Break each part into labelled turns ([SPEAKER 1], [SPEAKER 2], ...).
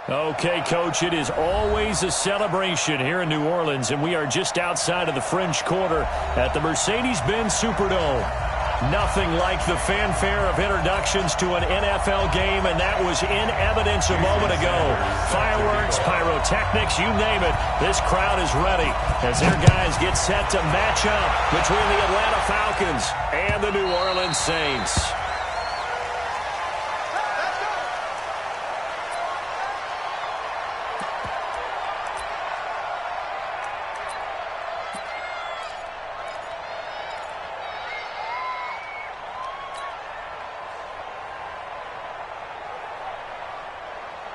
[SPEAKER 1] Okay, Coach, it is always a celebration here in New Orleans, and we are just outside of the French Quarter at the Mercedes-Benz Superdome. Nothing like the fanfare of introductions to an NFL game, and that was in evidence a moment ago. Fireworks, pyrotechnics, you name it. This crowd is ready as their guys get set to match up between the Atlanta Falcons and the New Orleans Saints.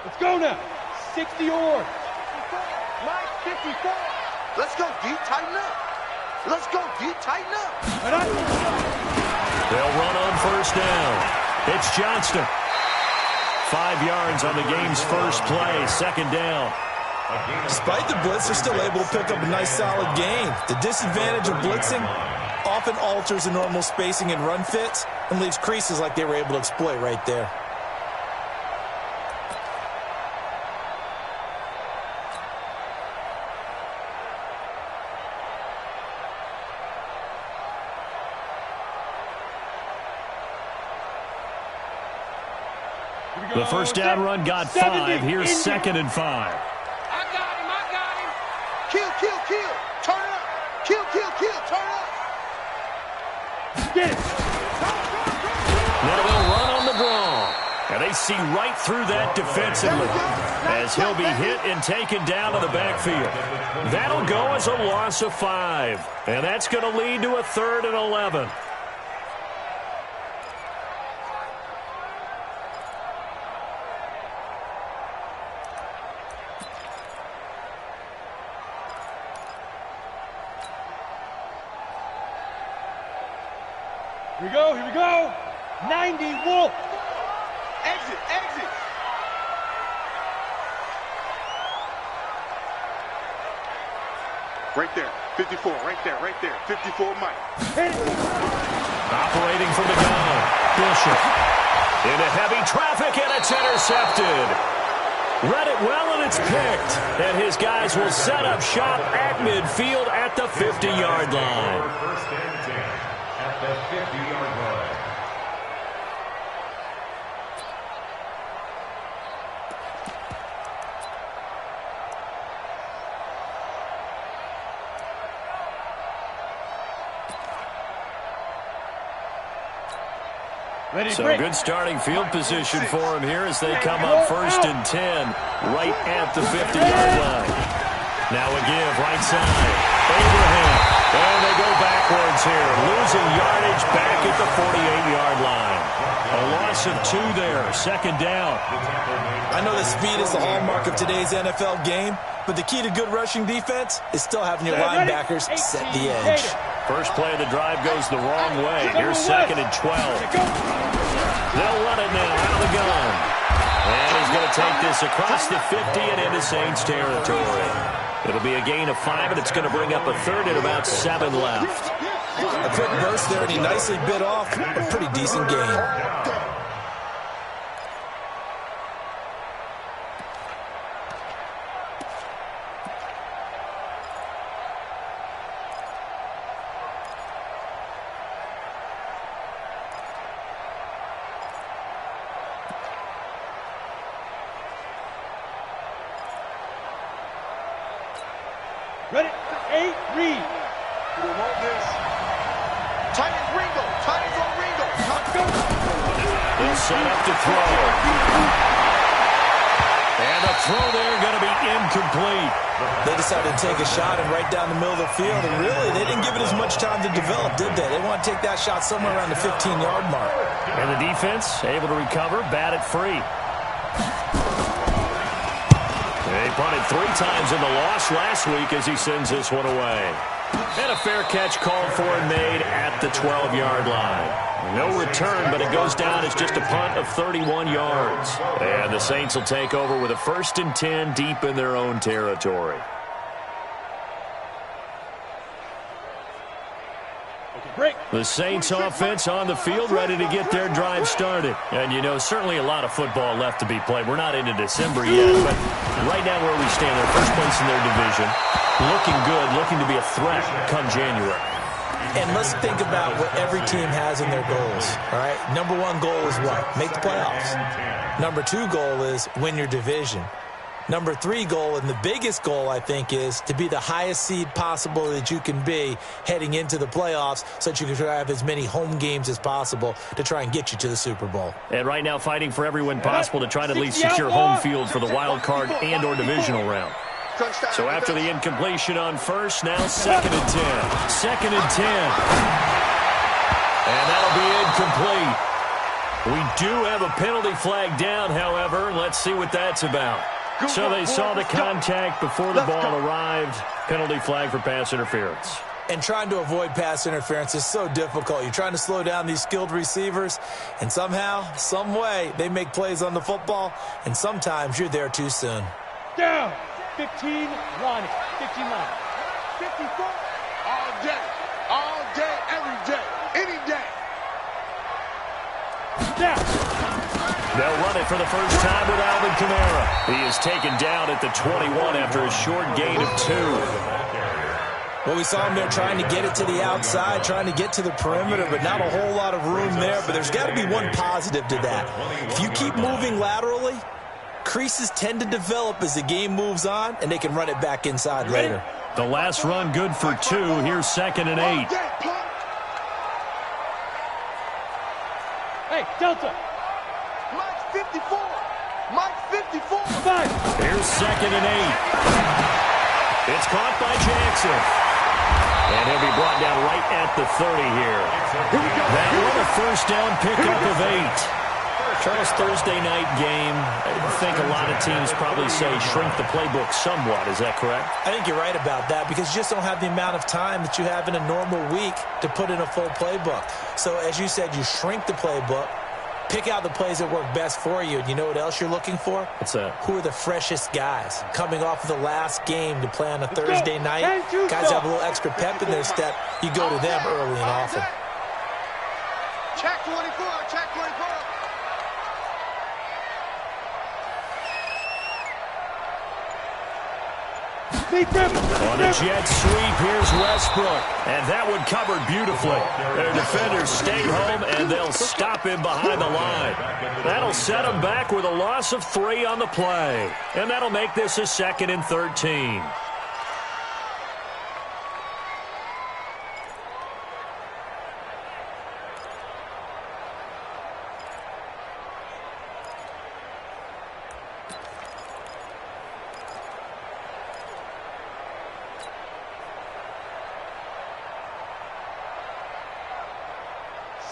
[SPEAKER 2] Let's go now. 60 yards. Mike, 54.
[SPEAKER 3] Let's go deep, tighten up. Let's go deep, tighten up.
[SPEAKER 1] They'll run on first down. It's Johnston. 5 yards on the game's first play. Second down.
[SPEAKER 4] Despite the blitz, they're still able to pick up a nice solid gain. The disadvantage of blitzing often alters the normal spacing and run fits and leaves creases like they were able to exploit right there.
[SPEAKER 1] The first down run got 5. Here's 2nd and 5.
[SPEAKER 3] I got him. Kill. Turn it up. Kill. Turn it up.
[SPEAKER 2] Get it.
[SPEAKER 1] Now they'll run on the draw. And they see right through that defensively as he'll be hit and taken down to the backfield. That'll go as a loss of 5. And that's going to lead to a 3rd and 11.
[SPEAKER 2] Here we go. 90 Wolf.
[SPEAKER 3] Exit. Right there. 54. Right there. 54 Mike.
[SPEAKER 1] Operating from the gun. Bishop. Into heavy traffic, and it's intercepted. Read it well, and it's picked. And his guys will set up shop at midfield at the 50-yard line.
[SPEAKER 5] First and 10 at the 50-yard line.
[SPEAKER 1] So good starting field position for him here as they come up 1st and 10 right at the 50-yard line. Now a give right side. Abraham. And they go backwards here. Losing yardage back at the 48-yard line. A loss of 2 there. 2nd down.
[SPEAKER 4] I know that speed is the hallmark of today's NFL game, but the key to good rushing defense is still having your linebackers set the edge.
[SPEAKER 1] First play of the drive goes the wrong way. Here's 2nd and 12. They'll run it now out of the gun. And he's going to take this across the 50 and into Saints territory. It'll be a gain of 5, and it's going to bring up a 3rd and about 7 left.
[SPEAKER 4] A quick burst there, and he nicely bit off a pretty decent gain.
[SPEAKER 2] Ready? 8, read.
[SPEAKER 3] We want this. Titans on Ringo.
[SPEAKER 1] They'll set up to throw. And the throw there going to be incomplete.
[SPEAKER 4] They decided to take a shot and right down the middle of the field, and really, they didn't give it as much time to develop, did they? They want to take that shot somewhere around the 15-yard mark.
[SPEAKER 1] And the defense able to recover, bat it free. They punted 3 times in the loss last week as he sends this one away. And a fair catch called for and made at the 12-yard line. No return, but it goes down as just a punt of 31 yards. And the Saints will take over with a 1st and 10 deep in their own territory.
[SPEAKER 2] Okay, break.
[SPEAKER 1] The Saints offense on the field, ready to get their drive started. And, you know, certainly a lot of football left to be played. We're not into December yet, but right now where we stand, they're first place in their division. Looking good, looking to be a threat come January.
[SPEAKER 4] And let's think about what every team has in their goals, all right? Number one goal is what? Make the playoffs. Number two goal is win your division. Number three goal, and the biggest goal, I think, is to be the highest seed possible that you can be heading into the playoffs so that you can have as many home games as possible to try and get you to the Super Bowl.
[SPEAKER 1] And right now fighting for every win possible to try to at least secure home field for the wild card and or divisional round. So after the incompletion on first, now 2nd and 10. 2nd and 10. And that'll be incomplete. We do have a penalty flag down, however. Let's see what that's about. So they saw the contact before the ball arrived. Penalty flag for pass interference.
[SPEAKER 4] And trying to avoid pass interference is so difficult. You're trying to slow down these skilled receivers, and somehow, some way, they make plays on the football, and sometimes you're there too soon.
[SPEAKER 2] Down. 15 line. 15 line.
[SPEAKER 3] 54. All day, every day, any day.
[SPEAKER 2] Down.
[SPEAKER 1] They'll run it for the first time with Alvin Kamara. He is taken down at the 21 after a short gain of 2.
[SPEAKER 4] Well, we saw him there trying to get it to the outside, trying to get to the perimeter, but not a whole lot of room there. But there's got to be one positive to that. If you keep moving laterally, creases tend to develop as the game moves on, and they can run it back inside later.
[SPEAKER 1] The last run good for 2. Here's 2nd and 8.
[SPEAKER 2] Hey, Delta.
[SPEAKER 3] Mike 54. Mike 54.
[SPEAKER 2] 5.
[SPEAKER 1] Here's 2nd and 8. It's caught by Jackson. And he'll be brought down right at the 30 here. That one a first down pickup of 8. Charles, Thursday night game, I think a lot of teams probably say shrink the playbook somewhat. Is that correct?
[SPEAKER 4] I think you're right about that because you just don't have the amount of time that you have in a normal week to put in a full playbook. So as you said, you shrink the playbook, pick out the plays that work best for you. And you know what else you're looking for?
[SPEAKER 1] What's that?
[SPEAKER 4] Who are the freshest guys coming off of the last game to play on a Thursday night? Guys have a little extra pep in their step. You go to them early and often.
[SPEAKER 3] Check 24. Check 24.
[SPEAKER 1] On a jet sweep, here's Westbrook. And that one covered beautifully. Their defenders stayed home, and they'll stop him behind the line. That'll set him back with a loss of 3 on the play. And that'll make this a 2nd and 13.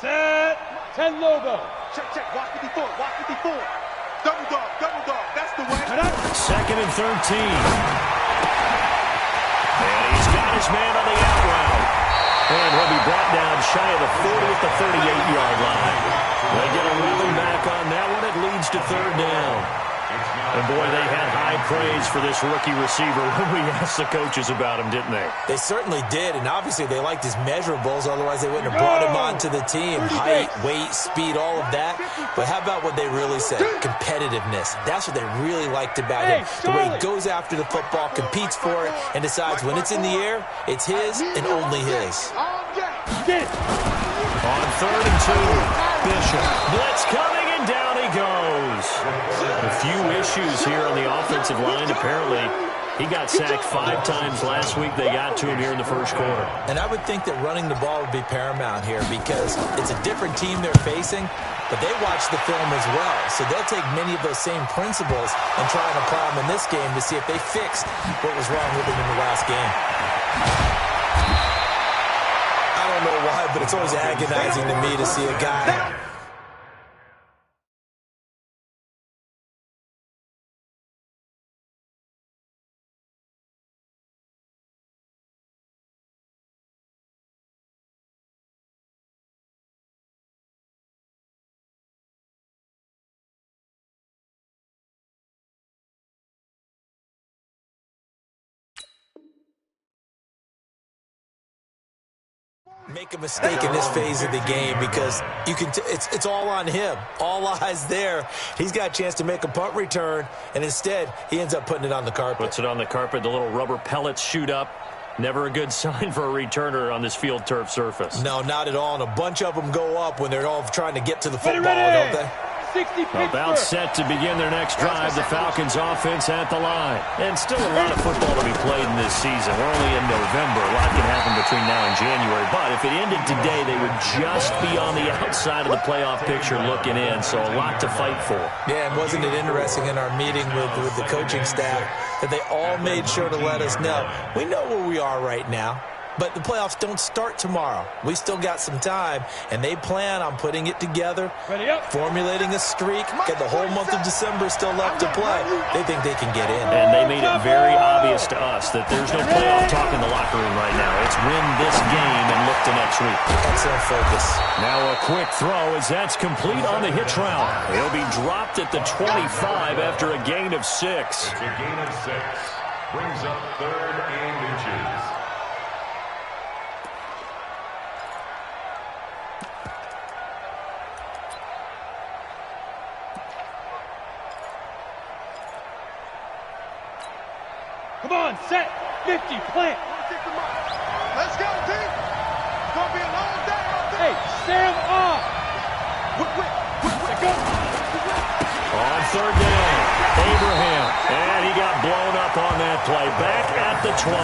[SPEAKER 2] Set. 10 logo.
[SPEAKER 3] Check. Watch 54. Watch 54. Double dog. That's the way.
[SPEAKER 1] 2nd and 13. And he's got his man on the out route. And he'll be brought down shy of the 40 at the 38-yard line. They get 11 back on that one. It leads to 3rd down. And, boy, they had high praise for this rookie receiver when we asked the coaches about him, didn't they?
[SPEAKER 4] They certainly did, and obviously they liked his measurables. Otherwise, they wouldn't have brought him onto the team. Height, weight, speed, all of that. But how about what they really said? Competitiveness. That's what they really liked about him. The way he goes after the football, competes for it, and decides when it's in the air, it's his and only his.
[SPEAKER 1] On 3rd and 2, Bishop. Blitz coming, and down he goes. A few issues here on the offensive line. Apparently, he got sacked 5 times last week. They got to him here in the first quarter.
[SPEAKER 4] And I would think that running the ball would be paramount here because it's a different team they're facing, but they watch the film as well. So they'll take many of those same principles and try and apply them in this game to see if they fixed what was wrong with them in the last game. I don't know why, but it's always agonizing to me to see a guy make a mistake in this phase of the game because you can it's all on him. All eyes there. He's got a chance to make a punt return, and instead he ends up putting it on the carpet.
[SPEAKER 1] Puts it on the carpet. The little rubber pellets shoot up. Never a good sign for a returner on this field turf surface.
[SPEAKER 4] No, not at all. And a bunch of them go up when they're all trying to get to the football, don't they?
[SPEAKER 1] About set to begin their next drive, the Falcons offense at the line. And still a lot of football to be played in this season. We're only in November. A lot can happen between now and January. But if it ended today, they would just be on the outside of the playoff picture looking in. So a lot to fight for.
[SPEAKER 4] Yeah, and wasn't it interesting in our meeting with the coaching staff that they all made sure to let us know. We know where we are right now. But the playoffs don't start tomorrow. We still got some time, and they plan on putting it together, formulating a streak, get the whole month of December still left to play. They think they can get in.
[SPEAKER 1] And they made it very obvious to us that there's no playoff talk in the locker room right now. It's win this game and look to next week.
[SPEAKER 4] Excellent focus.
[SPEAKER 1] Now a quick throw as that's complete on the hitch route. He'll be dropped at the 25 after a gain of 6.
[SPEAKER 5] It's a gain of 6. Brings up 3rd and inches.
[SPEAKER 2] Come on, set, 50, plant.
[SPEAKER 3] Let's go, team. It's going to be a long day out there.
[SPEAKER 2] Hey, stand off. Go.
[SPEAKER 1] On 3rd down, Abraham. And he got blown up on that play. Back at the 20.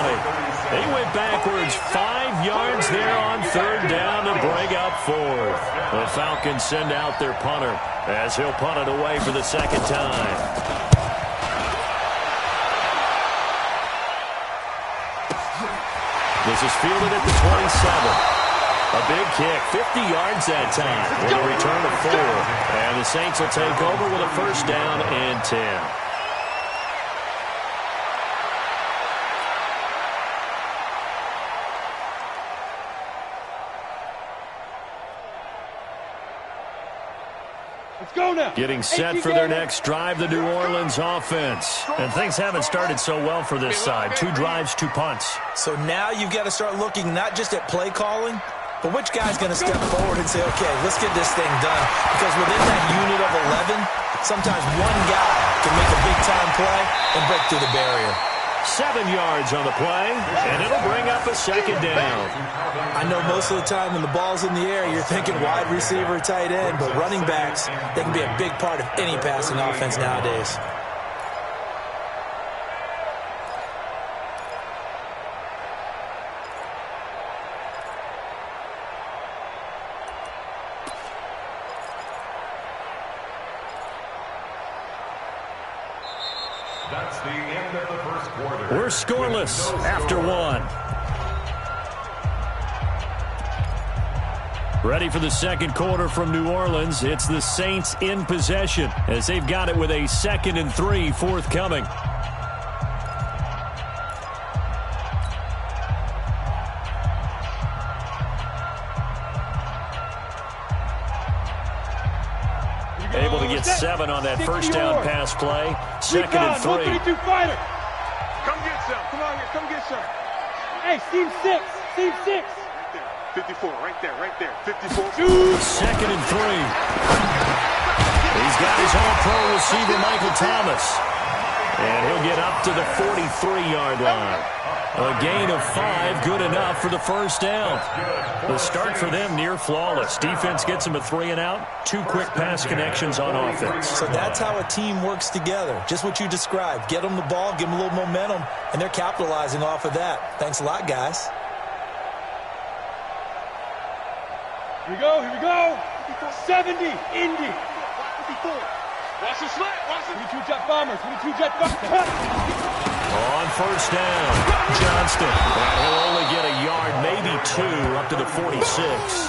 [SPEAKER 1] They went backwards 5 yards there on 3rd down to bring up 4th. The Falcons send out their punter as he'll punt it away for the 2nd time. This is fielded at the 27. A big kick, 50 yards that time with a return of 4. And the Saints will take over with a 1st down and 10.
[SPEAKER 2] Let's go now.
[SPEAKER 1] Getting set for their next drive, the New Orleans offense. And things haven't started so well for this side. 2 drives, 2 punts.
[SPEAKER 4] So now you've got to start looking not just at play calling, but which guy's going to step forward and say, okay, let's get this thing done. Because within that unit of 11, sometimes one guy can make a big-time play and break through the barrier.
[SPEAKER 1] 7 yards on the play, and it'll bring up a 2nd down.
[SPEAKER 4] I know most of the time when the ball's in the air, you're thinking wide receiver, tight end, but running backs, they can be a big part of any passing offense nowadays.
[SPEAKER 5] That's the end of the first quarter.
[SPEAKER 1] We're scoreless after 1. Ready for the 2nd quarter from New Orleans. It's the Saints in possession as they've got it with a 2nd and 3 forthcoming. Able to get 7 on that 1st down pass play. 2nd and 3.
[SPEAKER 2] 132 fighter.
[SPEAKER 3] Come get some. Come on here. Come get some.
[SPEAKER 2] Hey, team 6. Team 6.
[SPEAKER 3] 54, right there, right there. 54.
[SPEAKER 1] 2nd and 3. He's got his all-pro receiver, Michael Thomas. And he'll get up to the 43-yard line. A gain of 5, good enough for the 1st down. The start for them near flawless. Defense gets them a 3 and out. 2 quick pass connections on offense.
[SPEAKER 4] So that's how a team works together. Just what you described. Get them the ball, give them a little momentum, and they're capitalizing off of that. Thanks a lot, guys.
[SPEAKER 2] Here we go, here we go. 70, Indy.
[SPEAKER 3] 54. Watch the slant. Watch the
[SPEAKER 2] 22 jet bombers, 22 jet bombers.
[SPEAKER 1] On 1st down, Johnston. And he'll only get a yard, maybe 2, up to the 46.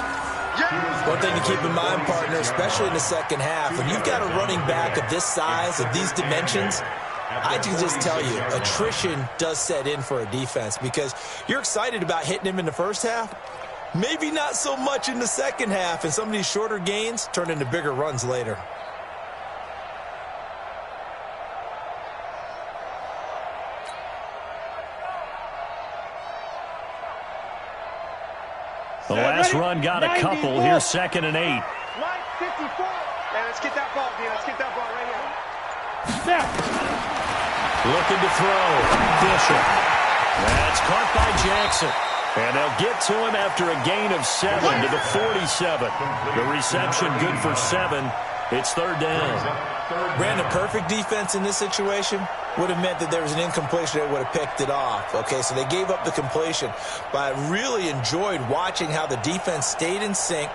[SPEAKER 4] One thing to keep in mind, partner, especially in the 2nd half, when you've got a running back of this size, of these dimensions, I can just tell you, attrition does set in for a defense because you're excited about hitting him in the 1st half. Maybe not so much in the 2nd half, and some of these shorter gains turn into bigger runs later.
[SPEAKER 1] The this run got a couple. Here's 2nd and 8.
[SPEAKER 3] Line 54. Man, let's get that ball, man. Let's get that ball right here.
[SPEAKER 2] Snap.
[SPEAKER 1] Looking to throw. Bishop. That's caught by Jackson. And they'll get to him after a gain of 7 to the 47. The reception good for 7. It's 3rd down.
[SPEAKER 4] Brandon, perfect defense in this situation would have meant that there was an incompletion that would have picked it off. Okay, so they gave up the completion. But I really enjoyed watching how the defense stayed in sync,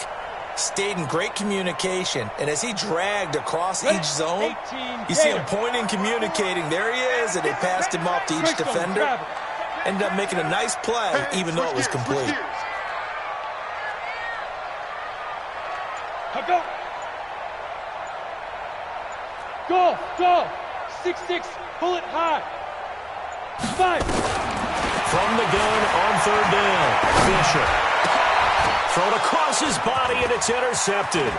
[SPEAKER 4] stayed in great communication, and as he dragged across each zone, you see him pointing, communicating. There he is, and they passed him off to each defender. Ended up making a nice play, even though it was complete.
[SPEAKER 2] Go. Go, go. 6-6, pull it high. 5.
[SPEAKER 1] From the gun on 3rd down. Bishop. Thrown across his body, and it's intercepted.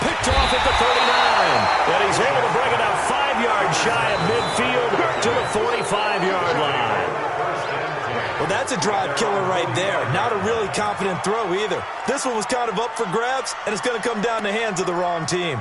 [SPEAKER 1] Picked off at the 39. And he's able to bring it out 5 yards shy of midfield to the 45-yard line.
[SPEAKER 4] Well, that's a drive killer right there. Not a really confident throw either. This one was kind of up for grabs, and it's going to come down the hands of the wrong team.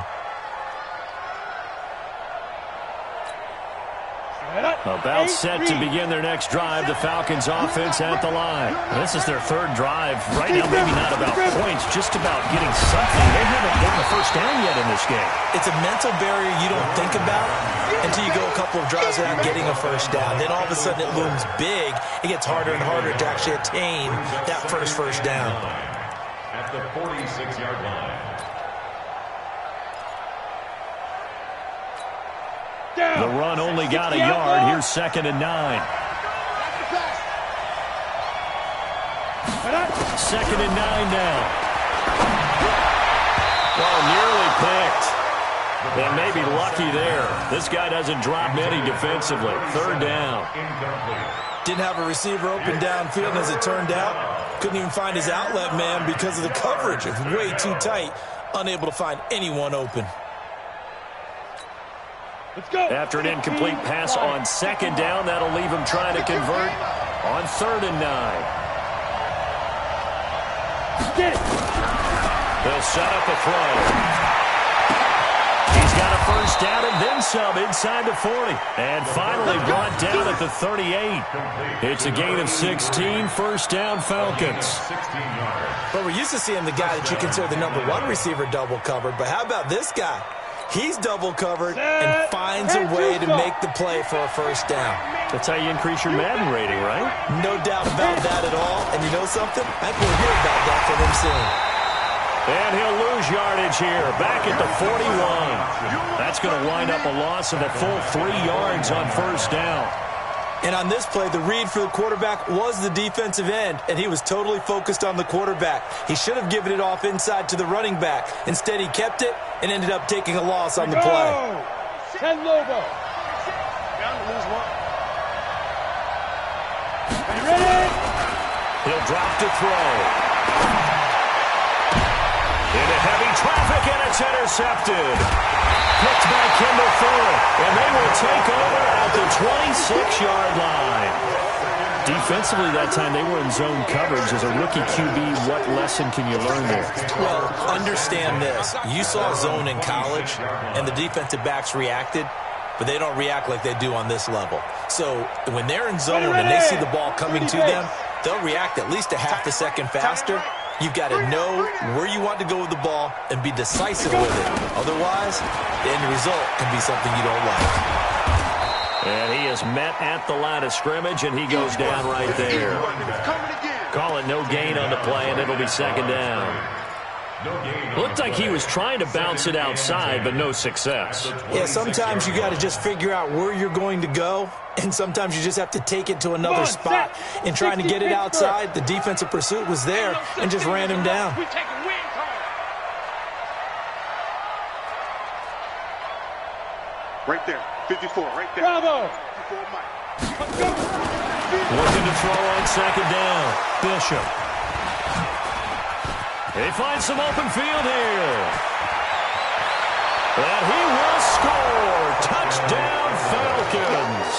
[SPEAKER 1] About set to begin their next drive. The Falcons offense at the line. This is their 3rd drive. Right now, maybe not about points, just about getting something. They haven't gotten a first down yet in this game.
[SPEAKER 4] It's a mental barrier you don't think about until you go a couple of drives without getting a first down. Then all of a sudden it looms big. It gets harder and harder to actually attain that first down.
[SPEAKER 5] At the 46-yard line.
[SPEAKER 1] The run only got a yard. Here's 2nd and 9. 2nd and 9 now. Well, nearly picked. And maybe lucky there. This guy doesn't drop many defensively. 3rd down.
[SPEAKER 4] Didn't have a receiver open downfield, as it turned out. Couldn't even find his outlet man because of the coverage. It was way too tight. Unable to find anyone open.
[SPEAKER 2] Let's go.
[SPEAKER 1] After an incomplete pass on 2nd down, that'll leave him trying to convert on 3rd and 9. They'll set up a throw. He's got a first down and then some inside the 40. And finally brought down at the 38. It's a gain of 16, 1st down Falcons.
[SPEAKER 4] But we're used to seeing the guy that you consider the #1 receiver double covered. But how about this guy? He's double covered and finds a way to make the play for a first down.
[SPEAKER 1] That's how you increase your Madden rating, right?
[SPEAKER 4] No doubt about that at all. And you know something? I think we'll hear about that from him soon.
[SPEAKER 1] And he'll lose yardage here, back at the 41. That's going to wind up a loss of a full 3 yards on 1st down.
[SPEAKER 4] And on this play, the read for the quarterback was the defensive end, and he was totally focused on the quarterback. He should have given it off inside to the running back. Instead, he kept it and ended up taking a loss on the play.
[SPEAKER 2] 10 Lobo. You ready?
[SPEAKER 1] He'll drop to throw. Into heavy traffic, and it's intercepted. Picked by Kendall Fuller, and they will take over at the 26-yard line. Defensively that time, they were in zone coverage. As a rookie QB, what lesson can you learn there?
[SPEAKER 4] Well, understand this. You saw zone in college, and the defensive backs reacted, but they don't react like they do on this level. So when they're in zone and they see the ball coming to them, they'll react at least a half a second faster. You've got to know where you want to go with the ball and be decisive with it. Otherwise, the end result can be something you don't like.
[SPEAKER 1] And he is met at the line of scrimmage, and he goes down right there. Call it no gain on the play, and it'll be 2nd down. Looked like he was trying to bounce it outside, but no success.
[SPEAKER 4] Yeah, sometimes you got to just figure out where you're going to go, and sometimes you just have to take it to another spot. In trying to get it outside, the defensive pursuit was there and just ran him down.
[SPEAKER 3] Right there, 54, right there.
[SPEAKER 2] Bravo.
[SPEAKER 3] 54, Mike.
[SPEAKER 1] Looking to throw on 2nd down. Bishop. He finds some open field here. And he will score. Touchdown, Falcons.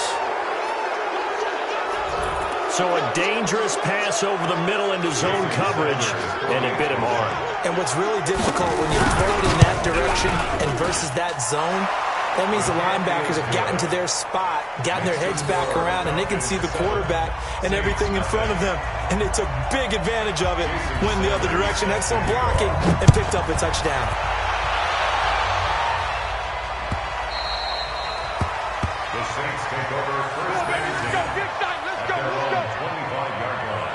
[SPEAKER 1] So a dangerous pass over the middle into zone coverage, and it bit him hard.
[SPEAKER 4] And what's really difficult when you throw it in that direction and versus that zone, that means the linebackers have gotten to their spot, gotten their heads back around, and they can see the quarterback and everything in front of them. And they took big advantage of it, went the other direction, had some blocking, and picked up a touchdown.
[SPEAKER 5] The Saints take over first and 10. Let's go. 25-yard line.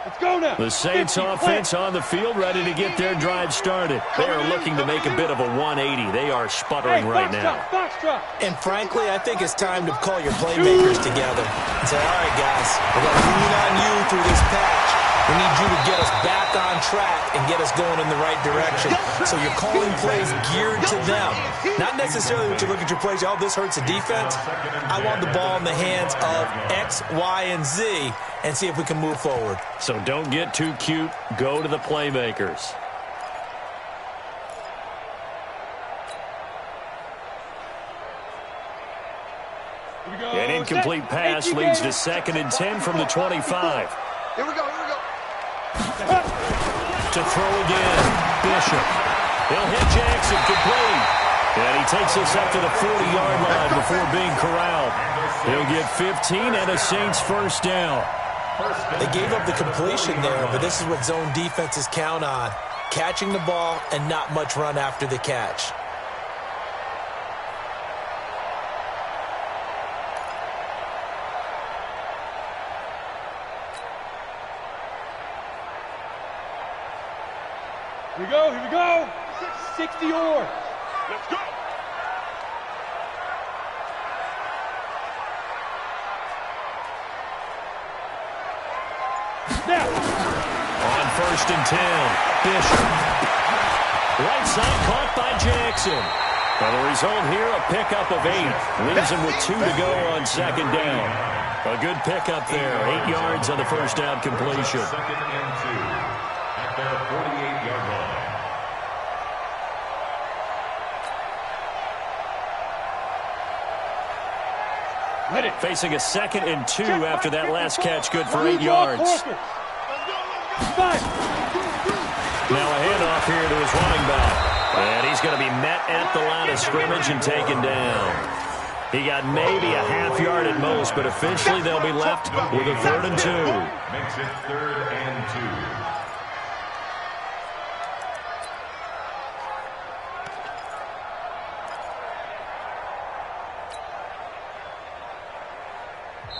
[SPEAKER 2] Let's go now.
[SPEAKER 1] The Saints offense on the field, ready to get their drive started. They are looking to make a bit of a 180. They are sputtering right now.
[SPEAKER 2] Box drop.
[SPEAKER 4] And frankly, I think it's time to call your playmakers together and say, all right, guys, we're going to lean on you through this patch. We need you to get us back on track and get us going in the right direction. So you're calling plays geared to them. Not necessarily that you look at your plays, oh, this hurts the defense. I want the ball in the hands of X, Y, and Z and see if we can move forward.
[SPEAKER 1] So don't get too cute. Go to the playmakers. An incomplete pass leads to 2nd and 10 from the 25.
[SPEAKER 3] Here we go.
[SPEAKER 1] To throw again, Bishop. He'll hit Jackson, complete. And he takes us up to the 40-yard line before being corralled. He'll get 15 and a Saints first down.
[SPEAKER 4] They gave up the completion there, but this is what zone defenses count on. Catching the ball and not much run after the catch.
[SPEAKER 2] Here we go. 60 or. Let's go. Now.
[SPEAKER 1] On 1st and 10, Bishop. Right side caught by Jackson. And the result here, a pickup of 8. Leaves him with 2 to go on 2nd down. A good pickup there. 8 yards on the first down completion.
[SPEAKER 5] 2nd and 2 at their 48-yard line.
[SPEAKER 1] Facing a 2nd and 2 after that last catch, good for 8 yards. Now a handoff here to his running back. And he's going to be met at the line of scrimmage and taken down. He got maybe a half yard at most, but officially they'll be left with a 3rd and 2.
[SPEAKER 5] Makes it 3rd and 2.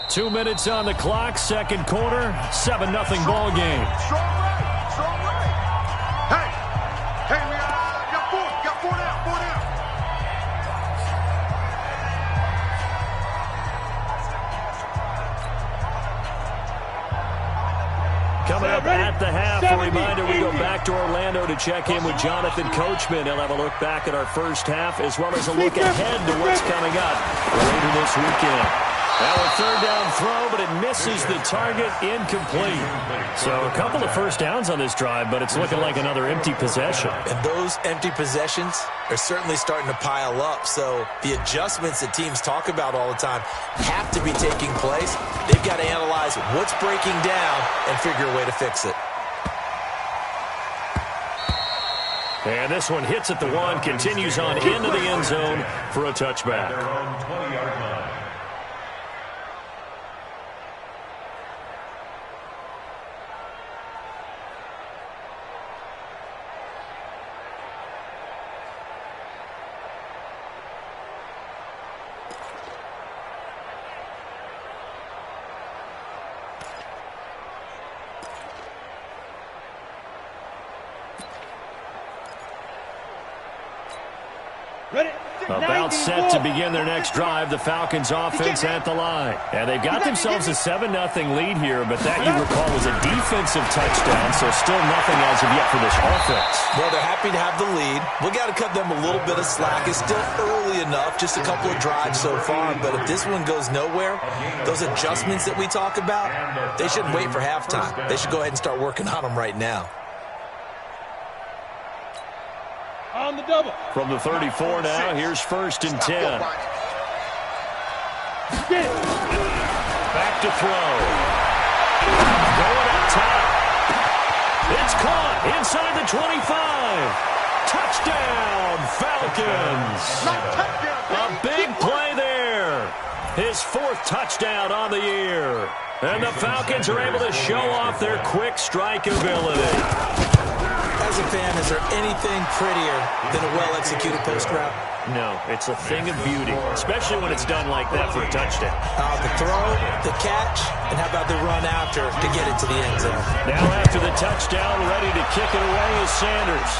[SPEAKER 1] 2 minutes on the clock, 2nd quarter, 7-0 ball game.
[SPEAKER 3] Strong right. Hey, we got 4 down.
[SPEAKER 1] Coming up at the half, a reminder, we go back to Orlando to check in with Jonathan Coachman. He'll have a look back at our first half as well as a look ahead to what's coming up later this weekend. Now a 3rd down throw, but it misses the target, incomplete. So a couple of first downs on this drive, but it's looking like another empty possession.
[SPEAKER 4] And those empty possessions are certainly starting to pile up. So the adjustments that teams talk about all the time have to be taking place. They've got to analyze what's breaking down and figure a way to fix it.
[SPEAKER 1] And this one hits at the 1, continues on into the end zone for a touchback.
[SPEAKER 5] Their own 20-yard line.
[SPEAKER 2] Ready?
[SPEAKER 1] About set to begin their next drive, the Falcons offense at the line. And they've got themselves a 7-0 lead here, but that, you recall, was a defensive touchdown, so still nothing as of yet for this offense.
[SPEAKER 4] Well, they're happy to have the lead. We got to cut them a little bit of slack. It's still early enough, just a couple of drives so far, but if this one goes nowhere, those adjustments that we talk about, they shouldn't wait for halftime. They should go ahead and start working on them right now.
[SPEAKER 2] On the double.
[SPEAKER 1] From the 34 now, here's 1st and 10. Back to throw. Going up top. It's caught inside the 25. Touchdown, Falcons. A big play there. His 4th touchdown on the year. And the Falcons are able to show off their quick strike ability.
[SPEAKER 4] As a fan, is there anything prettier than a well-executed post route?
[SPEAKER 1] No, it's a thing of beauty, especially when it's done like that for a touchdown.
[SPEAKER 4] The throw, the catch, and how about the run after to get it to the end zone?
[SPEAKER 1] Now after the touchdown, ready to kick it away is Sanders.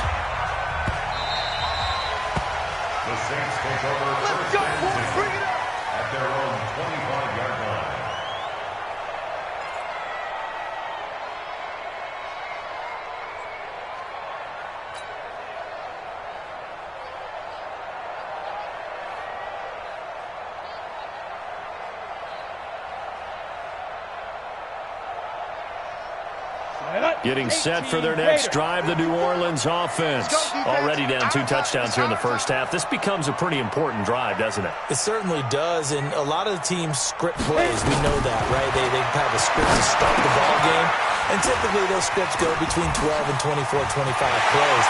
[SPEAKER 5] The Saints take over.
[SPEAKER 3] Let's go, boys. Bring it up.
[SPEAKER 5] At their own 25-yard line.
[SPEAKER 1] Getting set for their next drive, the New Orleans offense. Already down 2 touchdowns here in the first half. This becomes a pretty important drive, doesn't it?
[SPEAKER 4] It certainly does, and a lot of the teams script plays. We know that, right? They have a script to start the ball game, and typically those scripts go between 12 and 24, 25 plays.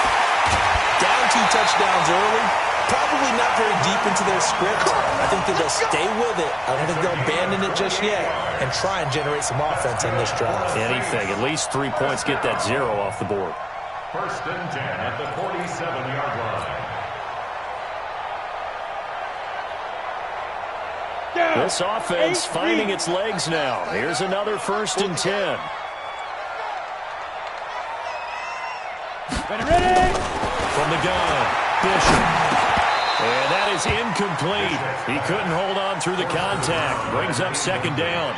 [SPEAKER 4] Down 2 touchdowns early, probably not very deep into their script. I think that they'll stay with it. I don't think they'll abandon it just yet and try and generate some offense on this drive.
[SPEAKER 1] Anything. At least 3 points, get that 0 off the board.
[SPEAKER 5] 1st and 10 at the 47-yard line.
[SPEAKER 1] This offense finding its legs now. Here's another 1st and 10.
[SPEAKER 2] Ready?
[SPEAKER 1] From the gun, Bishop. And that is incomplete. He couldn't hold on through the contact. Brings up 2nd down.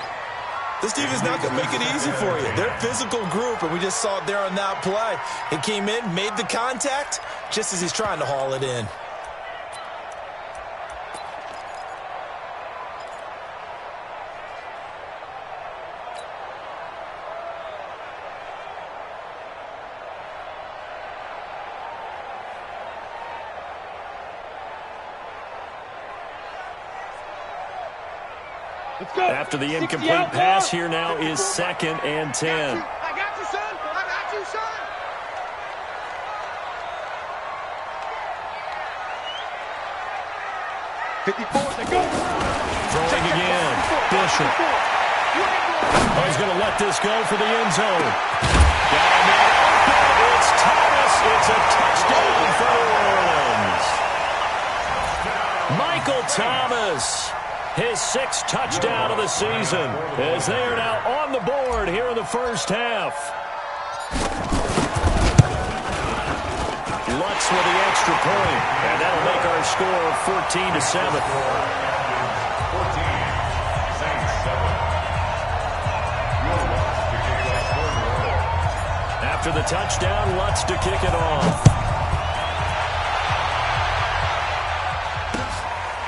[SPEAKER 4] This defense is not going to make it easy for you. They're a physical group, and we just saw it there on that play. He came in, made the contact, just as he's trying to haul it in.
[SPEAKER 1] After the incomplete pass, here now is 2nd and 10.
[SPEAKER 3] I got you, son. I got you, son.
[SPEAKER 2] 54, they go.
[SPEAKER 1] Throwing again, Bishop. Oh, he's going to let this go for the end zone. Got him open. It's Thomas. It's a touchdown for New Orleans. Michael Thomas. His 6th touchdown of the season as they are now on the board here in the first half. Lutz with the extra point, and that'll make our score 14-7.
[SPEAKER 5] 14, Saints 7.
[SPEAKER 1] After the touchdown, Lutz to kick it off.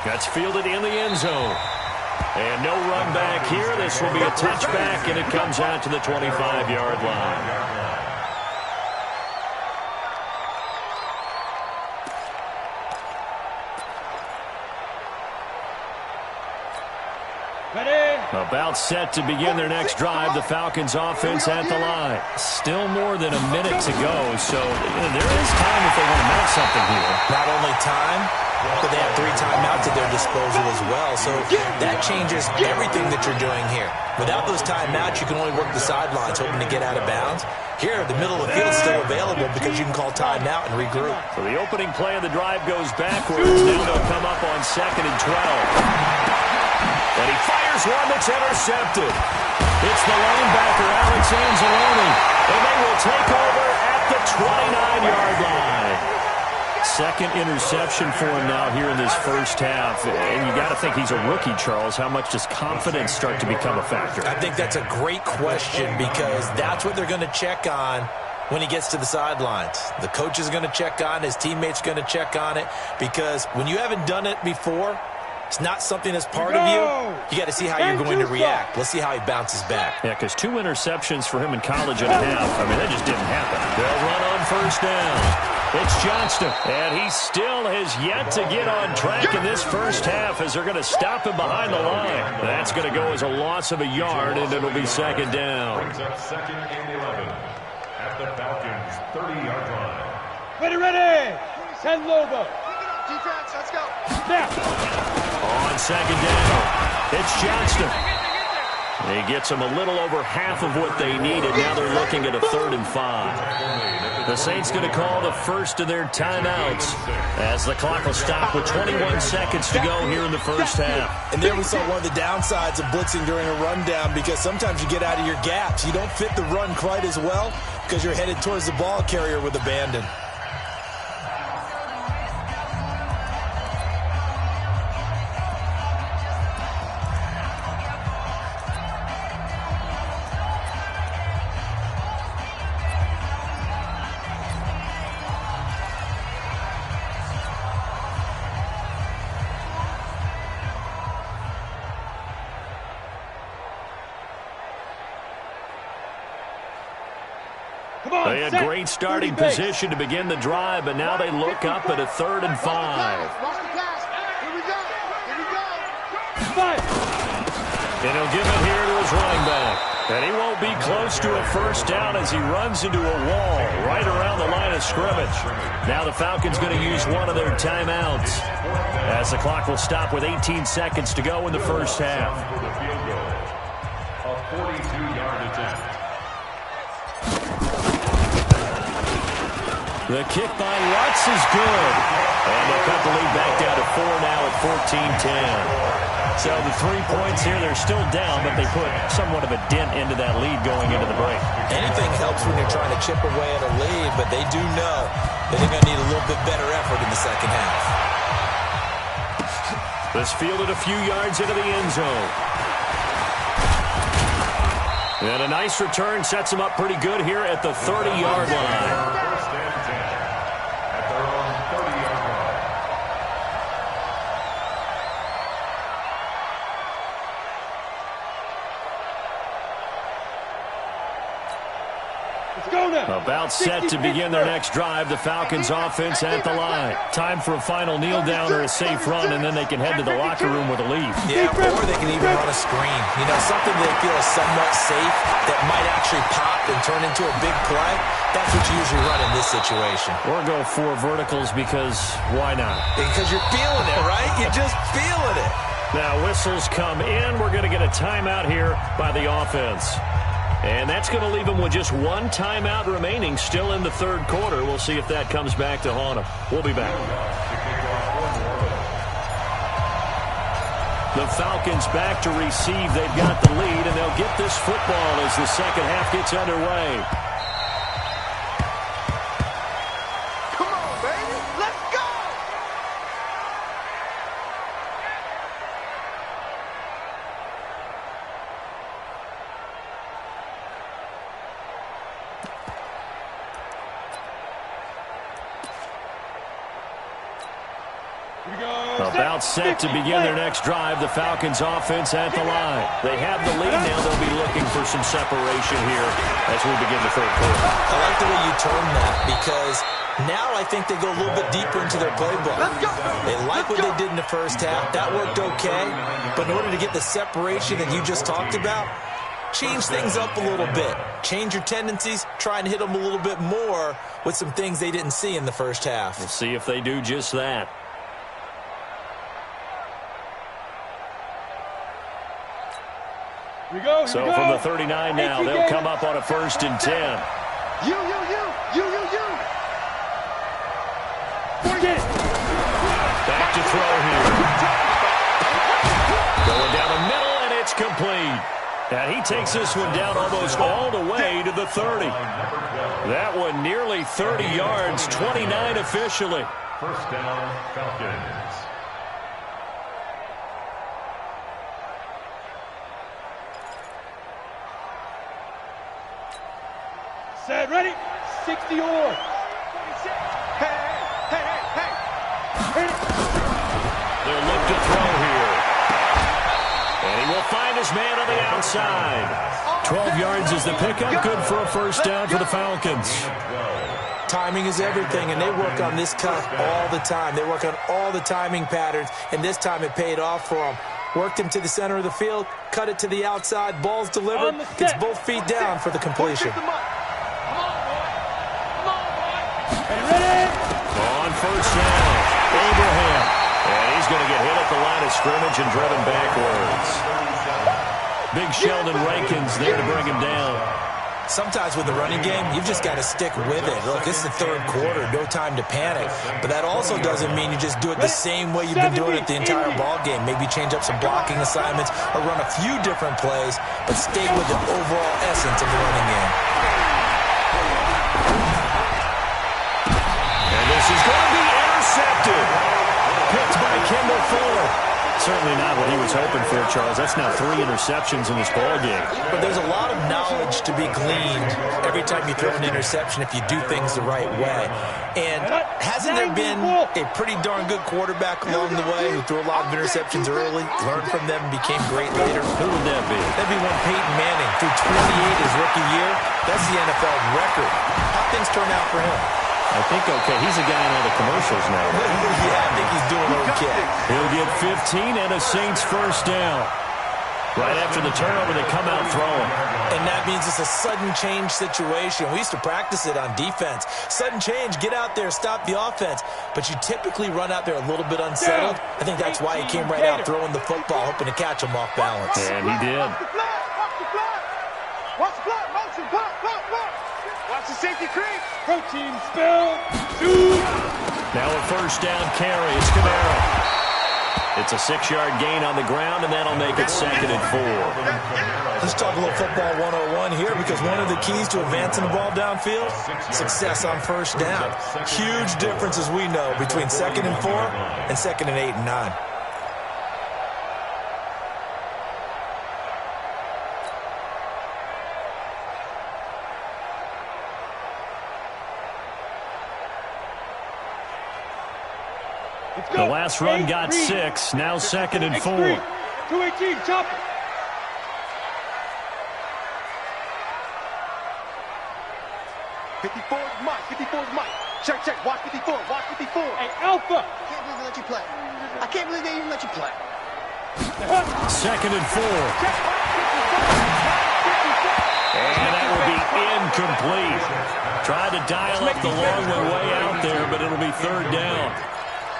[SPEAKER 1] That's fielded in the end zone. And no run back here. This will be a touchback, and it comes out to the 25-yard line. About set to begin their next drive, the Falcons offense at the line. Still more than a minute to go, so there is time if they want to mount something here.
[SPEAKER 4] Not only time, but they have 3 timeouts at their disposal as well, so that changes everything that you're doing here. Without those timeouts, you can only work the sidelines, hoping to get out of bounds. Here, the middle of the field is still available because you can call timeout and regroup.
[SPEAKER 1] So the opening play of the drive goes backwards. Now they'll come up on 2nd and 12. And he fires one that's intercepted. It's the linebacker, Alex Anzalone, and they will take over at the 29-yard line. Second interception for him now here in this first half. And you got to think he's a rookie, Charles. How much does confidence start to become a factor?
[SPEAKER 4] I think that's a great question because that's what they're going to check on when he gets to the sidelines. The coach is going to check on it. His teammates are going to check on it because when you haven't done it before, it's not something that's part of you. You got to see how you're going to react. Let's see how he bounces back.
[SPEAKER 1] Yeah, because 2 interceptions for him in college and a half. I mean, that just didn't happen. They'll run on first down. It's Johnston, and he still has yet to get on track in this first half as they're going to stop him behind the line. That's going to go as a loss of a yard, and it'll be second down.
[SPEAKER 5] Brings up second and 11 at the Falcons' 30-yard line.
[SPEAKER 2] Ready. Send Lobo.
[SPEAKER 3] Defense, let's go.
[SPEAKER 2] Snap.
[SPEAKER 1] On second down, it's Johnston. He gets them a little over half of what they needed. Now they're looking at a 3rd and 5. The Saints going to call the first of their timeouts as the clock will stop with 21 seconds to go here in the first half.
[SPEAKER 4] And there we saw one of the downsides of blitzing during a rundown because sometimes you get out of your gaps. You don't fit the run quite as well because you're headed towards the ball carrier with abandon.
[SPEAKER 1] They had great starting position to begin the drive, but now they look up at a 3rd and 5.
[SPEAKER 3] Here we go.
[SPEAKER 1] And he'll give it here to his running back. And he won't be close to a first down as he runs into a wall right around the line of scrimmage. Now the Falcons going to use one of their timeouts as the clock will stop with 18 seconds to go in the first half.
[SPEAKER 5] A 42-yard attempt.
[SPEAKER 1] The kick by Lutz is good. And they'll cut the lead back down to 4 now at 14-10. So the 3 points here, they're still down, but they put somewhat of a dent into that lead going into the break.
[SPEAKER 4] Anything helps when you're trying to chip away at a lead, but they do know that they're going to need a little bit better effort in the second half.
[SPEAKER 1] This fielded a few yards into the end zone. And a nice return sets them up pretty good here at the 30-yard line.
[SPEAKER 5] First and 10 at their own 30-yard line.
[SPEAKER 2] Let's go now.
[SPEAKER 1] About set to begin their next drive, the Falcons offense at the line. Time for a final kneel down or a safe run, and then they can head to the locker room with a lead.
[SPEAKER 4] Yeah, or they can even run a screen. You know, something they feel is somewhat safe that might actually pop and turn into a big play. That's what you usually run in this situation.
[SPEAKER 1] Or go 4 verticals because why not?
[SPEAKER 4] Because you're feeling it, right? You're just feeling it.
[SPEAKER 1] Now whistles come in. We're going to get a timeout here by the offense. And that's going to leave them with just 1 timeout remaining still in the 3rd quarter. We'll see if that comes back to haunt them. We'll be back. The Falcons back to receive. They've got the lead, and they'll get this football as the second half gets underway.
[SPEAKER 3] Come on, baby. Let's go.
[SPEAKER 1] About set to begin their next drive, the Falcons offense at the line. They have the lead now. They'll be looking for some separation here as we begin the 3rd quarter.
[SPEAKER 4] I like the way you term that because now I think they go a little bit deeper into their playbook. They like what they did in the first half. That worked okay. But in order to get the separation that you just talked about, change things up a little bit. Change your tendencies. Try and hit them a little bit more with some things they didn't see in the first half.
[SPEAKER 1] We'll see if they do just that. So from the 39 now, they'll come up on a 1st and 10.
[SPEAKER 3] You.
[SPEAKER 1] Back to throw here. Going down the middle, and it's complete. And he takes this one down almost all the way to the 30. That one nearly 30 yards, 29 officially.
[SPEAKER 5] First down, Falcons.
[SPEAKER 2] Set, ready, 60 or.
[SPEAKER 1] They'll look to throw here. And he will find his man on the outside. 12 yards is the pickup. Good for a first down for the Falcons.
[SPEAKER 4] Timing is everything, and they work on this cut all the time. They work on all the timing patterns, and this time it paid off for them. Worked him to the center of the field, cut it to the outside, ball's delivered, gets both feet down for the completion.
[SPEAKER 1] On first down, Abraham. And he's going to get hit at the line of scrimmage and driven backwards. Big Sheldon Rankins there to bring him down.
[SPEAKER 4] Sometimes with the running game, you've just got to stick with it. Look, it's the third quarter, no time to panic. But that also doesn't mean you just do it the same way you've been doing it the entire ball game. Maybe change up some blocking assignments or run a few different plays, but stay with the overall essence of the running game.
[SPEAKER 1] And this is going to be intercepted. Picked by Kendall Fuller. Certainly not what he was hoping for, Charles. That's now 3 interceptions in this ball game.
[SPEAKER 4] But there's a lot of knowledge to be gleaned every time you throw an interception if you do things the right way. And hasn't there been a pretty darn good quarterback along the way who threw a lot of interceptions early, learned from them, and became great later?
[SPEAKER 1] Who would that be?
[SPEAKER 4] That'd be one Peyton Manning threw 28 his rookie year. That's the NFL record. How things turn out for him?
[SPEAKER 1] I think okay. He's a guy in all the commercials now.
[SPEAKER 4] Yeah, I think he's doing okay.
[SPEAKER 1] He'll get 15 and a Saints first down. Right after the turnover, they come out throwing.
[SPEAKER 4] And that means it's a sudden change situation. We used to practice it on defense. Sudden change, get out there, stop the offense. But you typically run out there a little bit unsettled. I think that's why he came right out throwing the football, hoping to catch him off balance.
[SPEAKER 1] And he did.
[SPEAKER 3] Watch the flag! Watch the flag! Motion, block! Watch the safety creep!
[SPEAKER 2] Protein spill. Shoot.
[SPEAKER 1] Now a first down carry. It's Camaro. It's a 6-yard gain on the ground, and that'll make it 2nd and 4.
[SPEAKER 4] Let's talk a little football 101 here, because one of the keys to advancing the ball downfield, success on first down. Huge difference, as we know, between 2nd and 4 and 2nd and 8 and 9.
[SPEAKER 1] The last run got 6. Now 2nd and 4.
[SPEAKER 2] 218, chop it.
[SPEAKER 3] Mike. 54 is Mike. Check. Watch 54.
[SPEAKER 2] Hey, Alpha.
[SPEAKER 3] I can't believe they let you play. I can't believe they even let you play.
[SPEAKER 1] 2nd and 4. And that will be incomplete. Tried to dial up the long way out there, but it'll be 3rd down.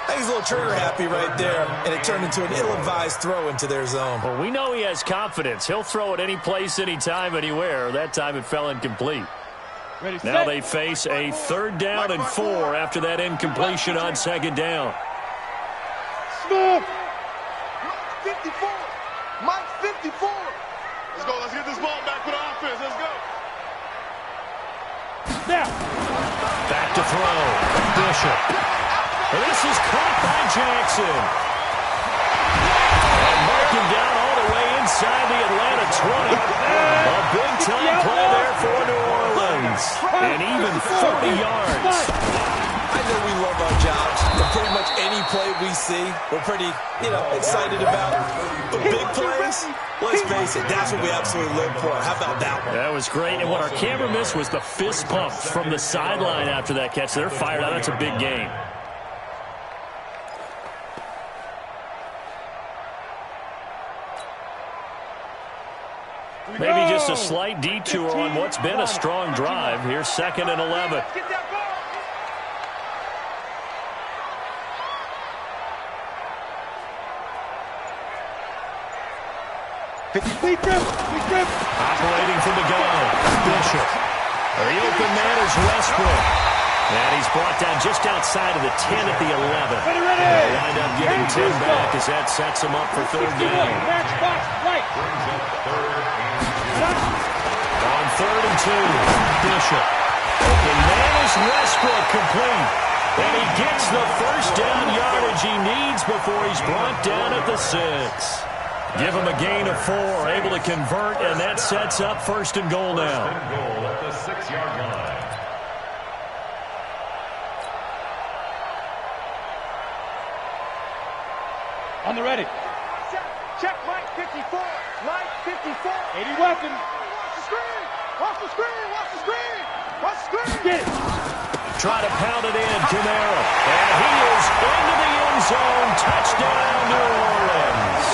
[SPEAKER 4] I think he's a little trigger happy right there, and it turned into an ill-advised throw into their zone.
[SPEAKER 1] Well, we know he has confidence. He'll throw it any place, anytime, anywhere. That time it fell incomplete.
[SPEAKER 2] Ready,
[SPEAKER 1] Now
[SPEAKER 2] set.
[SPEAKER 1] they face a 3rd down and 4 after that incompletion on 2nd down.
[SPEAKER 2] Smith.
[SPEAKER 3] 54. Mike 54. Let's go. Let's get this ball back for the offense. Let's go.
[SPEAKER 2] Now.
[SPEAKER 1] Back to throw. Bishop. This is caught by Jackson. And marking down all the way inside the Atlanta 20. A big-time play there for New Orleans. And even 40 yards.
[SPEAKER 4] I know we love our jobs, but pretty much any play we see, we're pretty, excited about. But big plays, let's face it, that's what we absolutely live for. How about that one?
[SPEAKER 1] That was great. And what our camera missed was the fist pump from the sideline after that catch. They're fired out. That's a big game. Maybe just a slight detour on what's been a strong drive. Here's 2nd and 11.
[SPEAKER 3] Get that ball.
[SPEAKER 2] We grip.
[SPEAKER 1] Operating from the gun. Bishop. The open man is Westbrook. And he's brought down just outside of the 10 at the 11.
[SPEAKER 2] Ready.
[SPEAKER 1] They'll wind up getting 10 back as that sets him up for 3rd down.
[SPEAKER 2] Match box right.
[SPEAKER 1] On 3rd and 2, Bishop. Open man is Westbrook, complete. And he gets the first down yardage he needs before he's brought down at the 6. Give him a gain of 4, able to convert, and that sets up first and goal now.
[SPEAKER 5] First and goal at the 6-yard line.
[SPEAKER 2] On the ready.
[SPEAKER 3] Check Mike 54. Mike 54.
[SPEAKER 2] 80 weapons.
[SPEAKER 3] Watch the screen. Watch the screen. Watch the screen. Watch the screen.
[SPEAKER 2] Get it.
[SPEAKER 1] Try to pound it in, Camara. And he is into the end zone. Touchdown, New Orleans.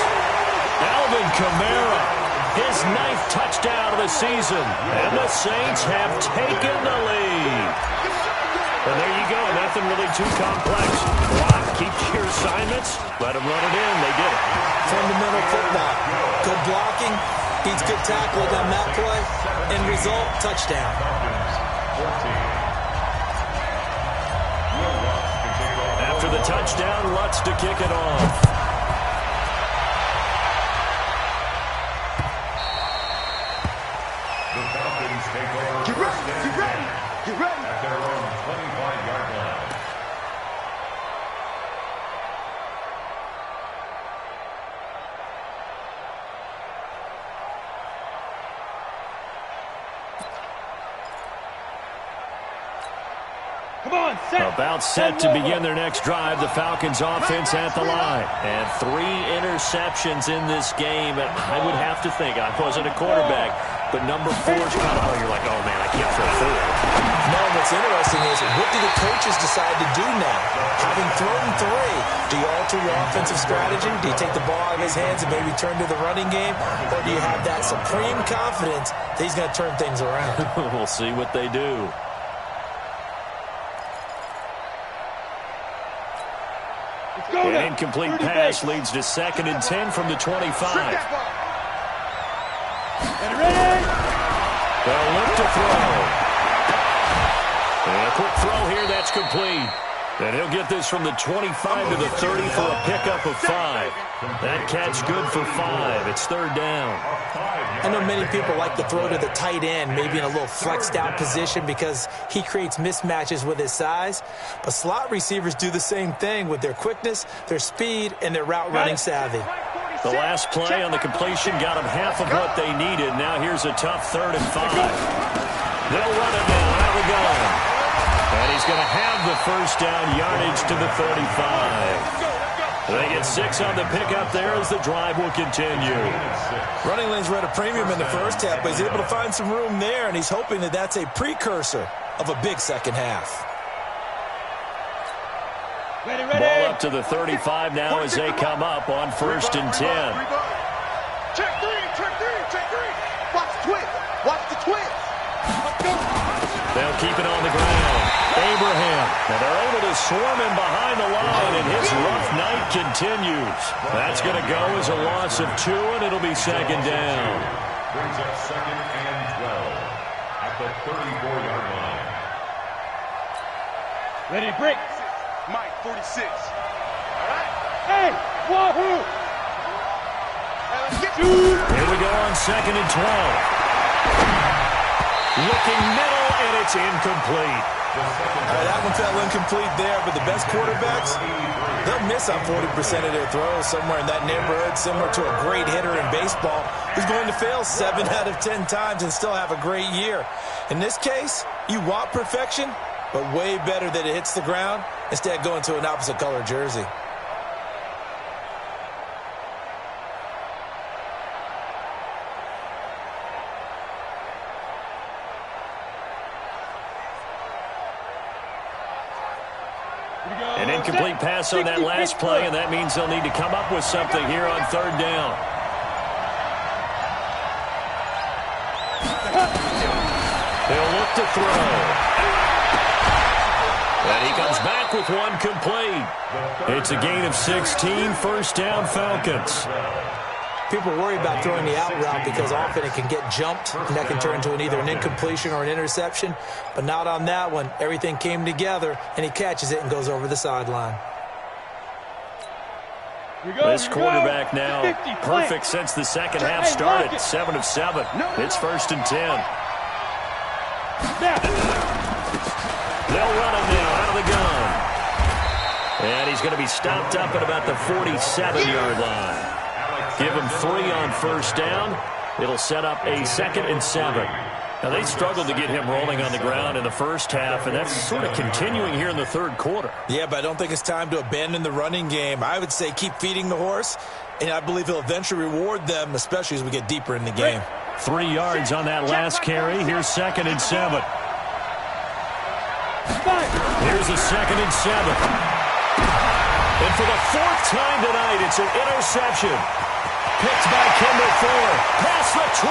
[SPEAKER 1] Alvin Kamara, his 9th touchdown of the season. And the Saints have taken the lead. And there you go. Nothing really too complex. Block, keep your assignments. Let them run it in. They did it.
[SPEAKER 4] Fundamental football. Good blocking. Beats good tackling on that play. End result, touchdown.
[SPEAKER 1] After the touchdown, Lutz to kick it off.
[SPEAKER 5] The Falcons take over.
[SPEAKER 3] Get ready. Get ready. Get ready.
[SPEAKER 5] At their own 25-yard line.
[SPEAKER 2] Come on, set.
[SPEAKER 1] About set to begin their next drive. The Falcons offense at the line. And 3 interceptions in this game. And I would have to think, I wasn't a quarterback, but number 4 is kind of, you're like, oh man, I can't throw 4.
[SPEAKER 4] No, what's interesting is, what do the coaches decide to do now? Having thrown 3, do you alter your offensive strategy? Do you take the ball out of his hands and maybe turn to the running game? Or do you have that supreme confidence that he's going to turn things around?
[SPEAKER 1] We'll see what they do. An incomplete pass leads to 2nd and 10 from the 25. They'll look to throw. And a quick throw here, that's complete. And he'll get this from the 25 to the 30 for a pickup of 5. That catch good for 5. It's 3rd down.
[SPEAKER 4] I know many people like to throw to the tight end, maybe in a little flexed out position because he creates mismatches with his size. But slot receivers do the same thing with their quickness, their speed, and their route running savvy.
[SPEAKER 1] The last play on the completion got them half of what they needed. Now here's a tough 3rd and 5. They'll run it now. Out we go. And he's going to have the first down yardage to the 35. They get 6 on the pickup there as the drive will continue.
[SPEAKER 4] Running lanes were at a premium in the first half, but he's able to find some room there, and he's hoping that that's a precursor of a big second half.
[SPEAKER 2] Ready, ready.
[SPEAKER 1] Ball up to the 35 now as they come up on 1st and 10.
[SPEAKER 3] Check 3, check 3, check 3. Watch the twins. Watch the twins. Let's go.
[SPEAKER 1] They'll keep it on the ground. Abraham. And they're able to swarm him behind the line, and his rough night continues. That's going to go as a loss of 2, and it'll be 2nd down.
[SPEAKER 5] Brings up 2nd and 12 at the 34-yard line.
[SPEAKER 2] Ready to break.
[SPEAKER 3] Mike 46. All right.
[SPEAKER 2] Hey, wahoo.
[SPEAKER 3] Hey, let's get
[SPEAKER 1] Here we go on 2nd and 12. Looking middle, and it's incomplete.
[SPEAKER 4] That one fell incomplete there, but the best quarterbacks, they'll miss on 40% of their throws somewhere in that neighborhood, similar to a great hitter in baseball who's going to fail 7 out of 10 times and still have a great year. In this case, you want perfection, but way better that it hits the ground instead of going to an opposite color jersey.
[SPEAKER 1] An incomplete pass on that last play, and that means they'll need to come up with something here on 3rd down. They'll look to throw. And he comes back with one complete. It's a gain of 16, 1st down Falcons.
[SPEAKER 4] People worry about throwing the out route because often it can get jumped, and that can turn into either an incompletion or an interception. But not on that one. Everything came together, and he catches it and goes over the sideline.
[SPEAKER 1] This quarterback now perfect since the second half started. 7 of 7. It's 1st and 10. They'll run it now out of the gun. he's going to be stopped up at about the 47-yard line. Give him 3 on first down. It'll set up a 2nd and 7. Now, they struggled to get him rolling on the ground in the first half, and that's sort of continuing here in the third quarter.
[SPEAKER 4] Yeah, but I don't think it's time to abandon the running game. I would say keep feeding the horse, and I believe he'll eventually reward them, especially as we get deeper in the game.
[SPEAKER 1] 3 yards on that last carry. Here's 2nd and 7. Here's a 2nd and 7. And for the 4th time tonight, it's an interception. Picked by Kendall Fuller. Past the 20.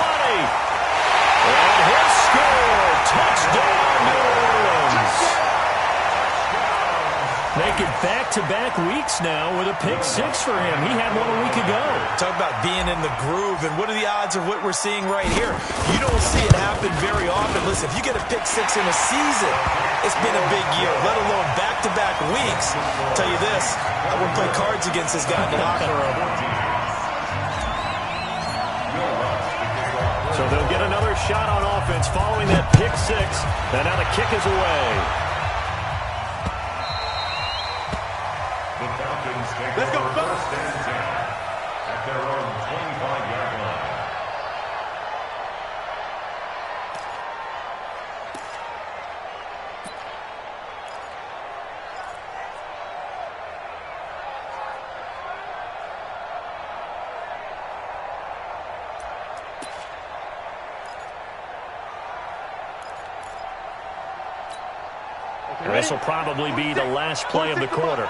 [SPEAKER 1] And he'll score. Touchdown, New Orleans. Make it back-to-back weeks now with a pick 6 for him. He had one a week ago.
[SPEAKER 4] Talk about being in the groove, and what are the odds of what we're seeing right here? You don't see it happen very often. Listen, if you get a pick 6 in a season, it's been a big year, let alone back-to-back weeks. I'll tell you this, I wouldn't play cards against this guy in the locker room.
[SPEAKER 1] So they'll get another shot on offense following that pick 6, and now the kick is away.
[SPEAKER 3] Let's go, fellas.
[SPEAKER 5] 1st and 10 at their own 25-yard line.
[SPEAKER 1] This will probably be the last play of the quarter.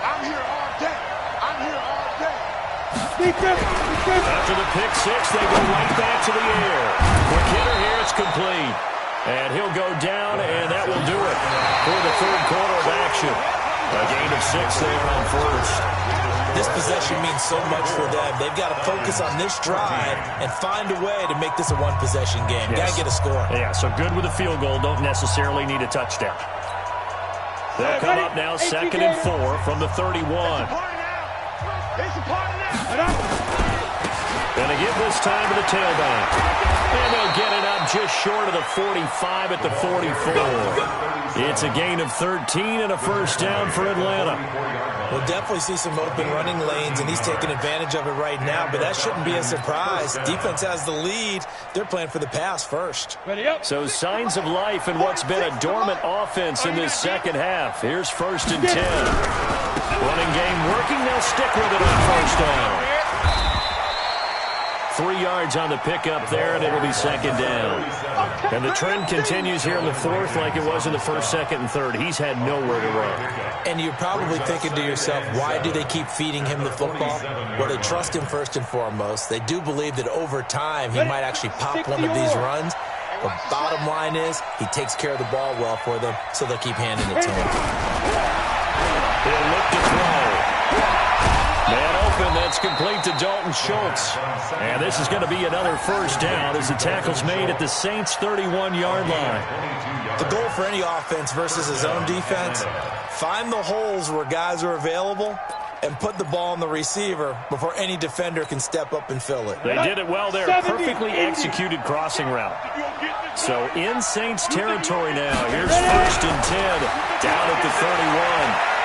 [SPEAKER 3] I'm here all day. I'm here all day.
[SPEAKER 1] After the pick 6, they go right back to the air. Quick hitter here, it's complete. And he'll go down, and that will do it for the third quarter of action. A gain of 6 there on first.
[SPEAKER 4] This possession means so much for them. They've got to focus on this drive and find a way to make this a one-possession game.
[SPEAKER 1] Yes.
[SPEAKER 4] Got to get a score.
[SPEAKER 1] Yeah, so good with a field goal. Don't necessarily need a touchdown. They'll come up now 2nd and 4 from the 31. Gonna give this time to the tailback. And they'll get it up just short of the 45 at the 44. It's a gain of 13 and a first down for Atlanta.
[SPEAKER 4] We'll definitely see some open running lanes, and he's taking advantage of it right now, but that shouldn't be a surprise. Defense has the lead. They're playing for the pass first.
[SPEAKER 1] So signs of life in what's been a dormant offense in this second half. Here's 1st and 10. Running game working. They'll stick with it on first down. 3 yards on the pickup there, and it'll be 2nd down. And the trend continues here in the 4th like it was in the 1st, 2nd, and 3rd. He's had nowhere to run.
[SPEAKER 4] And you're probably thinking to yourself, why do they keep feeding him the football? Well, they trust him first and foremost. They do believe that over time he might actually pop one of these runs. The bottom line is he takes care of the ball well for them, so they'll keep handing it to him.
[SPEAKER 1] He'll look to throw. Man open, that's complete to Dalton Schultz. And this is going to be another first down as the tackle's made at the Saints' 31-yard line.
[SPEAKER 4] The goal for any offense versus his own defense, find the holes where guys are available and put the ball on the receiver before any defender can step up and fill it.
[SPEAKER 1] They did it well there. Perfectly executed crossing route. So in Saints territory now. Here's 1st and 10 down at the 31.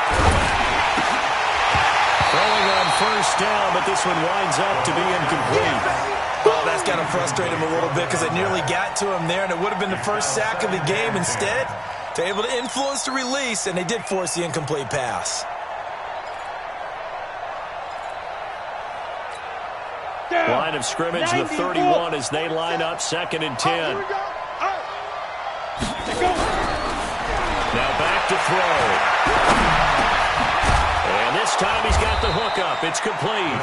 [SPEAKER 1] Throwing on first down, but this one winds up to be incomplete.
[SPEAKER 4] Oh, that's got to frustrate him a little bit because they nearly got to him there, and it would have been the first sack of the game. Instead, they're able to influence the release, and they did force the incomplete pass.
[SPEAKER 1] Line of scrimmage, the 31 as they line up 2nd and 10. Now back to throw. And this time he's got the hook up. It's complete.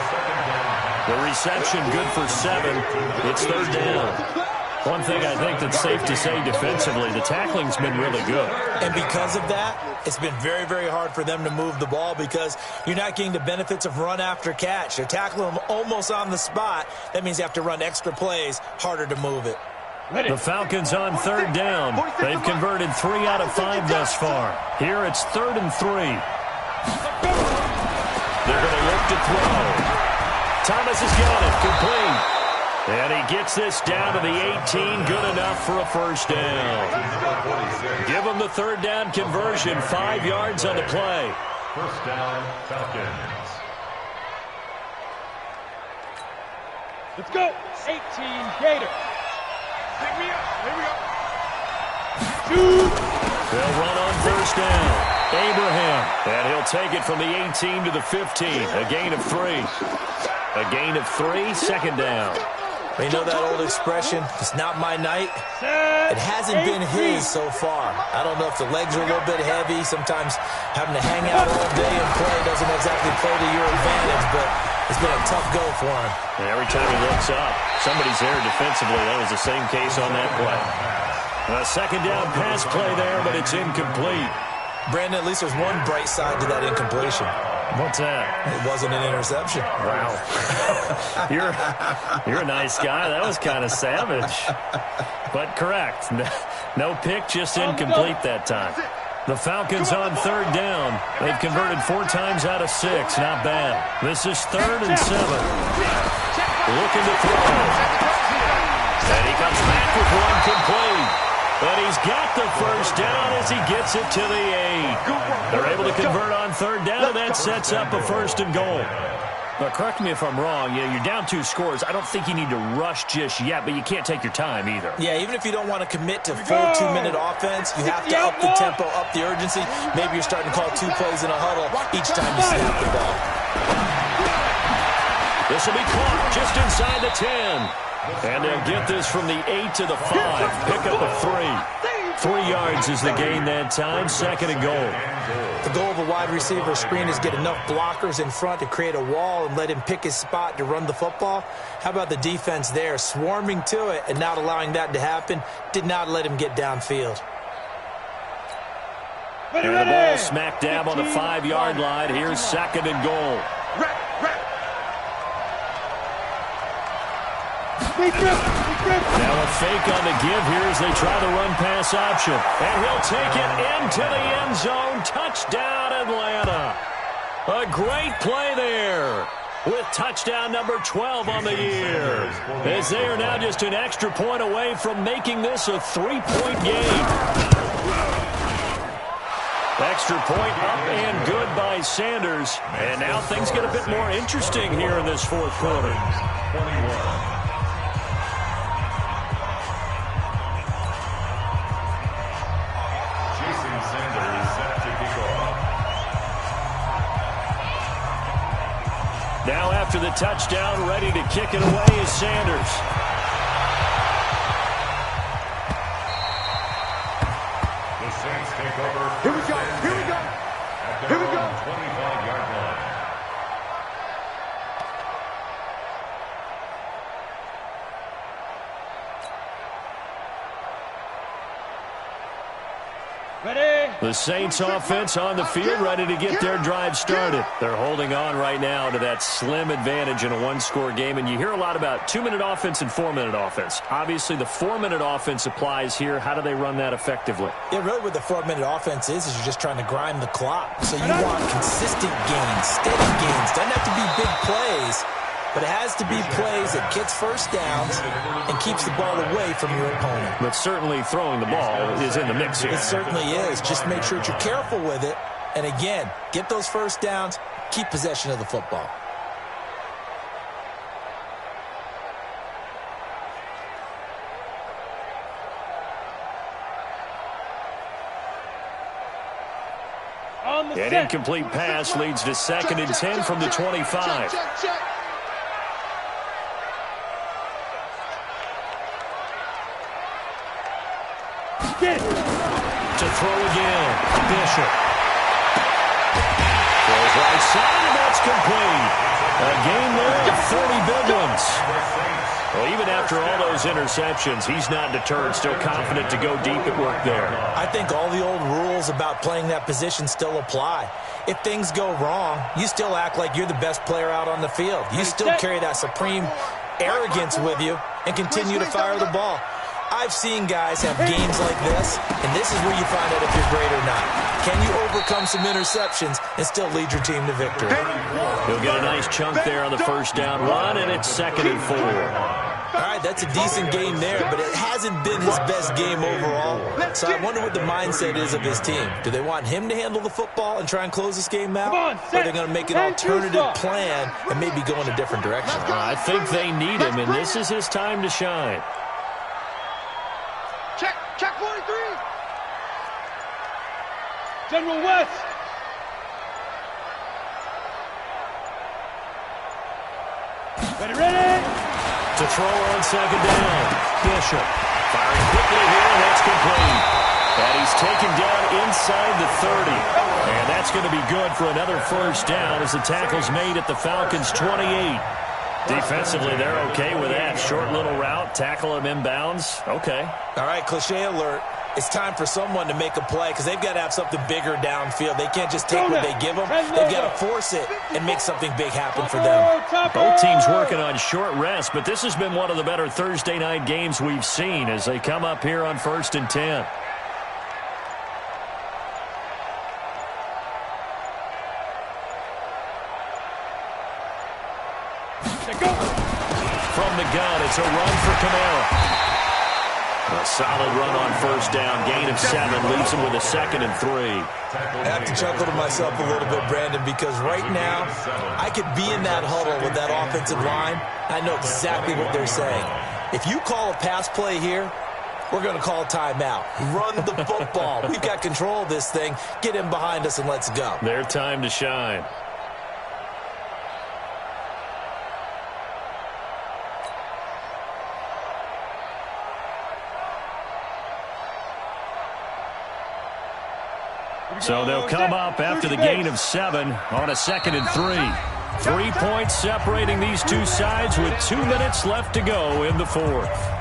[SPEAKER 1] The reception good for 7. It's 3rd down. One thing I think that's safe to say defensively, the tackling's been really good.
[SPEAKER 4] And because of that, it's been very, very hard for them to move the ball because you're not getting the benefits of run after catch. They're tackling them almost on the spot. That means you have to run extra plays, harder to move it.
[SPEAKER 1] The Falcons on 3rd down. They've converted 3 out of 5 thus far. Here it's 3rd and 3. They're going to look to throw. Thomas has got it. Complete. And he gets this down to the 18. Good enough for a first down. Give him the 3rd down conversion. 5 yards on the play.
[SPEAKER 5] First down, Falcons.
[SPEAKER 2] Let's go. 18 Gator.
[SPEAKER 3] Pick me up. Here we go.
[SPEAKER 2] Shoot.
[SPEAKER 1] They'll run on first down. Abraham. And he'll take it from the 18 to the 15. A gain of 3. A gain of 3, second down.
[SPEAKER 4] You know that old expression, it's not my night? It hasn't been his so far. I don't know if the legs are a little bit heavy. Sometimes having to hang out all day and play doesn't exactly play to your advantage, but it's been a tough go for him.
[SPEAKER 1] And every time he looks up, somebody's there defensively. That was the same case on that play. A second down pass play there, but it's incomplete.
[SPEAKER 4] Brandon, at least there's one bright side to that incompletion.
[SPEAKER 1] What's that?
[SPEAKER 4] It wasn't an interception.
[SPEAKER 1] Wow. You're a nice guy. That was kind of savage. But correct. No pick, just incomplete that time. The Falcons on third down. They've converted 4 times out of 6. Not bad. This is 3rd and 7. Looking to throw. And he comes back with one complete. But he's got the first down as he gets it to the 8. They're able to convert on third down, and that sets up a 1st and goal. But correct me if I'm wrong. You're down 2 scores. I don't think you need to rush just yet, but you can't take your time either.
[SPEAKER 4] Yeah, even if you don't want to commit to full 2-minute offense, you have to up the tempo, up the urgency. Maybe you're starting to call 2 plays in a huddle each time you snap the ball.
[SPEAKER 1] This will be caught just inside the 10. And they'll get this from the 8 to the 5. Pick up a 3. 3 yards is the gain that time. 2nd and goal.
[SPEAKER 4] The goal of a wide receiver screen is get enough blockers in front to create a wall and let him pick his spot to run the football. How about the defense there, swarming to it and not allowing that to happen? Did not let him get downfield.
[SPEAKER 1] And the ball smack dab on the 5-yard line. Here's 2nd and goal. Now a fake on the give here as they try the run-pass option. And he'll take it into the end zone. Touchdown, Atlanta. A great play there with touchdown number 12 on the year. As they are now just an extra point away from making this a 3-point game. Extra point up and good by Sanders. And now things get a bit more interesting here in this 4th quarter.
[SPEAKER 5] 21.
[SPEAKER 1] Now after the touchdown, ready to kick it away is Sanders.
[SPEAKER 5] The Saints take over.
[SPEAKER 3] Here we go. Here we go. Here we go.
[SPEAKER 5] 25-yard line.
[SPEAKER 2] Ready?
[SPEAKER 1] The Saints offense on the field, ready to get their drive started. They're holding on right now to that slim advantage in a 1-score game, and you hear a lot about 2-minute offense and 4-minute offense. Obviously, the 4-minute offense applies here. How do they run that effectively?
[SPEAKER 4] Yeah, really what the 4-minute offense is you're just trying to grind the clock. So you want consistent gains, steady gains. Doesn't have to be big plays, but it has to be plays that gets first downs and keeps the ball away from your opponent.
[SPEAKER 1] But certainly throwing the ball is in the mix here.
[SPEAKER 4] It certainly is. Just make sure that you're careful with it. And again, get those first downs, keep possession of the football.
[SPEAKER 1] An incomplete pass leads to 2nd and 10 from the 25. To throw again, Bishop. Throws right side, and that's complete. A game there of 30 big ones. Well, even after all those interceptions, he's not deterred, still confident to go deep at work there.
[SPEAKER 4] I think all the old rules about playing that position still apply. If things go wrong, you still act like you're the best player out on the field. You still carry that supreme arrogance with you and continue to fire the ball. I've seen guys have games like this, and this is where you find out if you're great or not. Can you overcome some interceptions and still lead your team to victory?
[SPEAKER 1] He'll get a nice chunk there on the first down run, and it's 2nd and 4.
[SPEAKER 4] All right, right, that's a decent game there, but it hasn't been his best game overall. So I wonder what the mindset is of his team. Do they want him to handle the football and try and close this game out? Or are they going to make an alternative plan and maybe go in a different direction?
[SPEAKER 1] I think they need him, and this is his time to shine.
[SPEAKER 3] Check 43.
[SPEAKER 2] General West. Ready?
[SPEAKER 1] To throw on second down. Bishop firing quickly here, and that's complete. And he's taken down inside the 30. And that's going to be good for another first down as the tackle's made at the Falcons' 28. Defensively, they're okay with that. Short little route, tackle him inbounds. Okay.
[SPEAKER 4] All right, cliche alert. It's time for someone to make a play because they've got to have something bigger downfield. They can't just take what they give them. They've got to force it and make something big happen for them.
[SPEAKER 1] Both teams working on short rest, but this has been one of the better Thursday night games we've seen as they come up here on 1st and 10. From the gun, it's a run for Kamara. A solid run on first down. Gain of 7 leaves him with a 2nd and 3.
[SPEAKER 4] I have to chuckle to myself a little bit, Brandon, because right now I could be in that huddle with that offensive line. I know exactly what they're saying. If you call a pass play here, we're going to call a timeout. Run the football. We've got control of this thing. Get him behind us and let's go.
[SPEAKER 1] Their time to shine. So they'll come up after the gain of 7 on a 2nd and 3. 3 points separating these two sides with 2 minutes left to go in the 4th.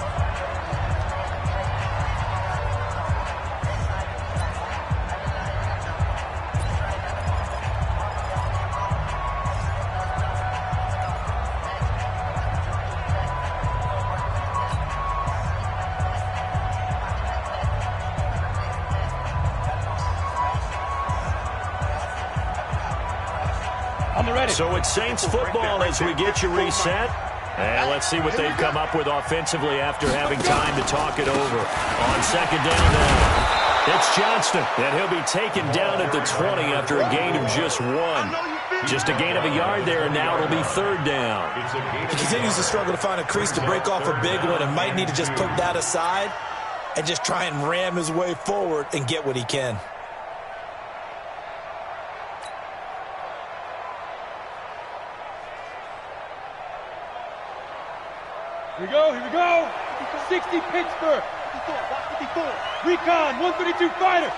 [SPEAKER 1] So it's Saints football as we get you reset. And let's see what they've come up with offensively after having time to talk it over. On second down now, it's Johnston, and he'll be taken down at the 20 after a gain of just 1. Just a gain of a yard there, and now it'll be 3rd down.
[SPEAKER 4] He continues to struggle to find a crease to break off a big one and might need to just put that aside and just try and ram his way forward and get what he can.
[SPEAKER 2] Here we go. 60 Pittsburgh. 54. Recon, 132 fighter.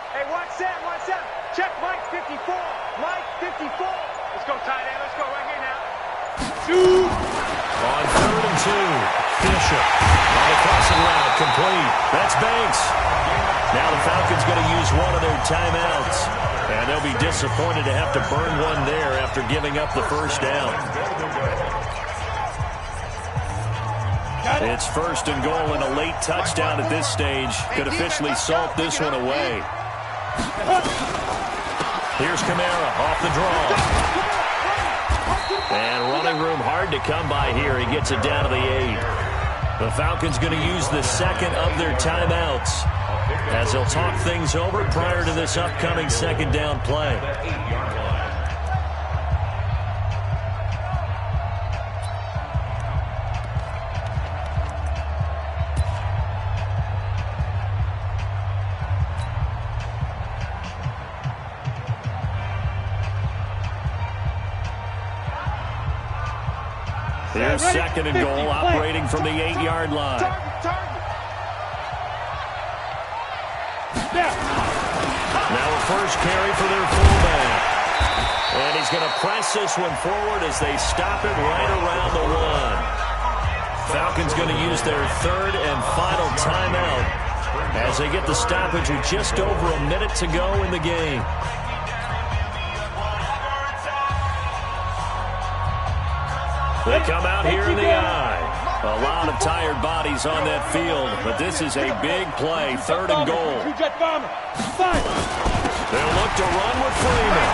[SPEAKER 6] Hey, watch that. Check Mike 54. Mike 54. Let's go, tight end. Let's go right here now.
[SPEAKER 2] Shoot.
[SPEAKER 1] On 3rd and 2, Bishop on the crossing route, complete. That's Banks. Now the Falcons going to use one of their timeouts. And they'll be disappointed to have to burn one there after giving up the first down. It's 1st and goal and a late touchdown at this stage could officially salt this one away. Here's Kamara off the draw. And running room hard to come by here. He gets it down to the 8. The Falcons going to use the 2nd of their timeouts as they'll talk things over prior to this upcoming 2nd down play. Here's 2nd and goal, operating from the 8-yard line. Now a first carry for their fullback. And he's going to press this one forward as they stop it right around the 1. Falcons going to use their 3rd and final timeout as they get the stoppage with just over a minute to go in the game. They come out here in the eye. A lot of tired bodies on that field, but this is a big play, 3rd and goal.
[SPEAKER 2] Jet bomber. 5.
[SPEAKER 1] They'll look to run with Freeman.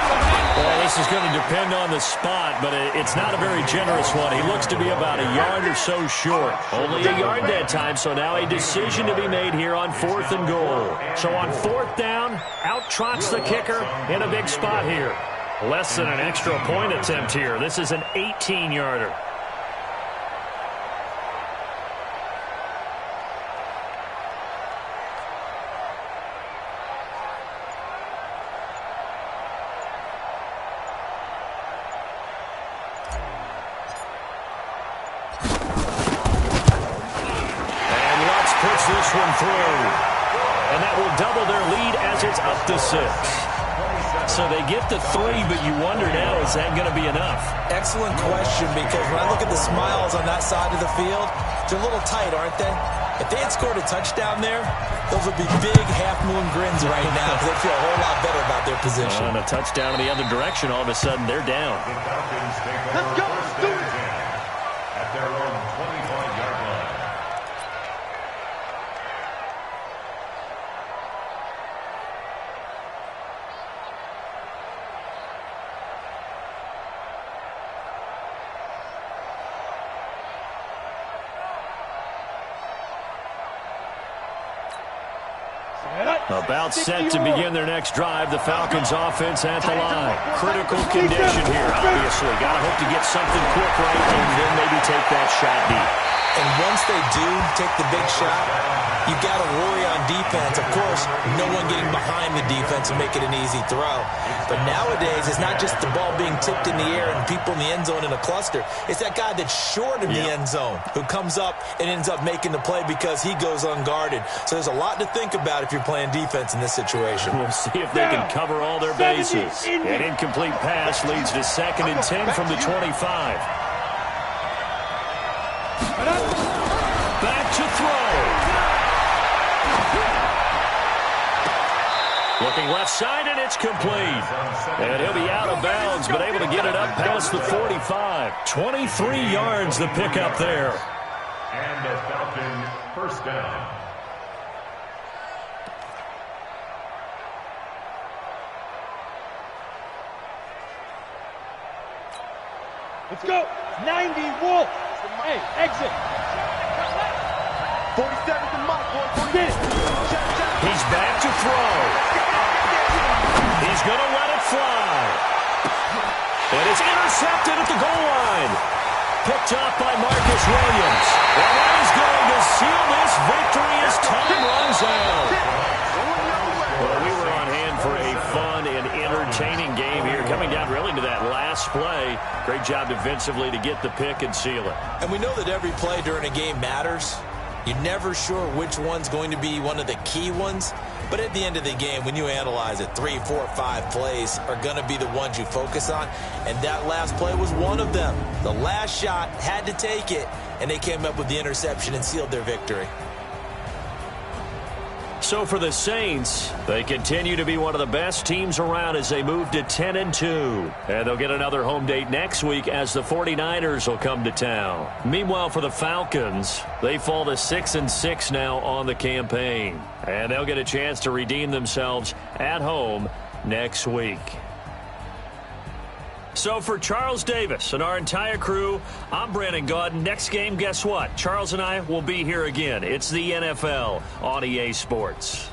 [SPEAKER 1] Well, this is going to depend on the spot, but it's not a very generous one. He looks to be about a yard or so short. Only a yard that time, so now a decision to be made here on 4th and goal. So on 4th down, out trots the kicker in a big spot here. Less than an extra point attempt here. This is an 18-yarder. This one through. And that will double their lead as it's up to 6. So they get to 3, but you wonder now, is that going to be enough?
[SPEAKER 4] Excellent question, because when I look at the smiles on that side of the field, they're a little tight, aren't they? If they had scored a touchdown there, those would be big half-moon grins right now because they feel a whole lot better about their position.
[SPEAKER 1] And a touchdown in the other direction, all of a sudden they're down.
[SPEAKER 3] Let's go. Let's do it.
[SPEAKER 5] At their own 25-yard line.
[SPEAKER 1] About set to begin their next drive. The Falcons offense at the line. Critical condition here, obviously. Got to hope to get something quick right and then maybe take that shot deep.
[SPEAKER 4] And once they do take the big shot, you got to worry on defense. Of course, no one getting behind the defense and make it an easy throw. But nowadays, it's not just the ball being tipped in the air and people in the end zone in a cluster. It's that guy that's short in the end zone who comes up and ends up making the play because he goes unguarded. So there's a lot to think about if you're playing defense in this situation.
[SPEAKER 1] We'll see if they can cover all their bases. An incomplete pass leads to 2nd and 10 from the 25. Back to throw. Looking left side, and it's complete. And he'll be out of bounds, but able to get it up past the 45. 23 yards the pickup there.
[SPEAKER 5] And the Falcons first down.
[SPEAKER 2] Let's go. 90 Wolf. Hey, exit.
[SPEAKER 3] 47 to Mike, boy.
[SPEAKER 2] Get it.
[SPEAKER 1] He's back to throw. He's going to let it fly. And it's intercepted at the goal line. Picked up by Marcus Williams. And that is going to seal this victory as time runs out. Well, we were on hand for a fun and entertaining game here, coming down really to that last play. Great job defensively to get the pick and seal it.
[SPEAKER 4] And we know that every play during a game matters. You're never sure which one's going to be one of the key ones. But at the end of the game, when you analyze it, 3, 4, 5 plays are going to be the ones you focus on. And that last play was one of them. The last shot had to take it, and they came up with the interception and sealed their victory.
[SPEAKER 1] So for the Saints, they continue to be one of the best teams around as they move to 10-2. And they'll get another home date next week as the 49ers will come to town. Meanwhile, for the Falcons, they fall to 6-6 now on the campaign. And they'll get a chance to redeem themselves at home next week. So for Charles Davis and our entire crew, I'm Brandon Gaudin. Next game, guess what? Charles and I will be here again. It's the NFL on EA Sports.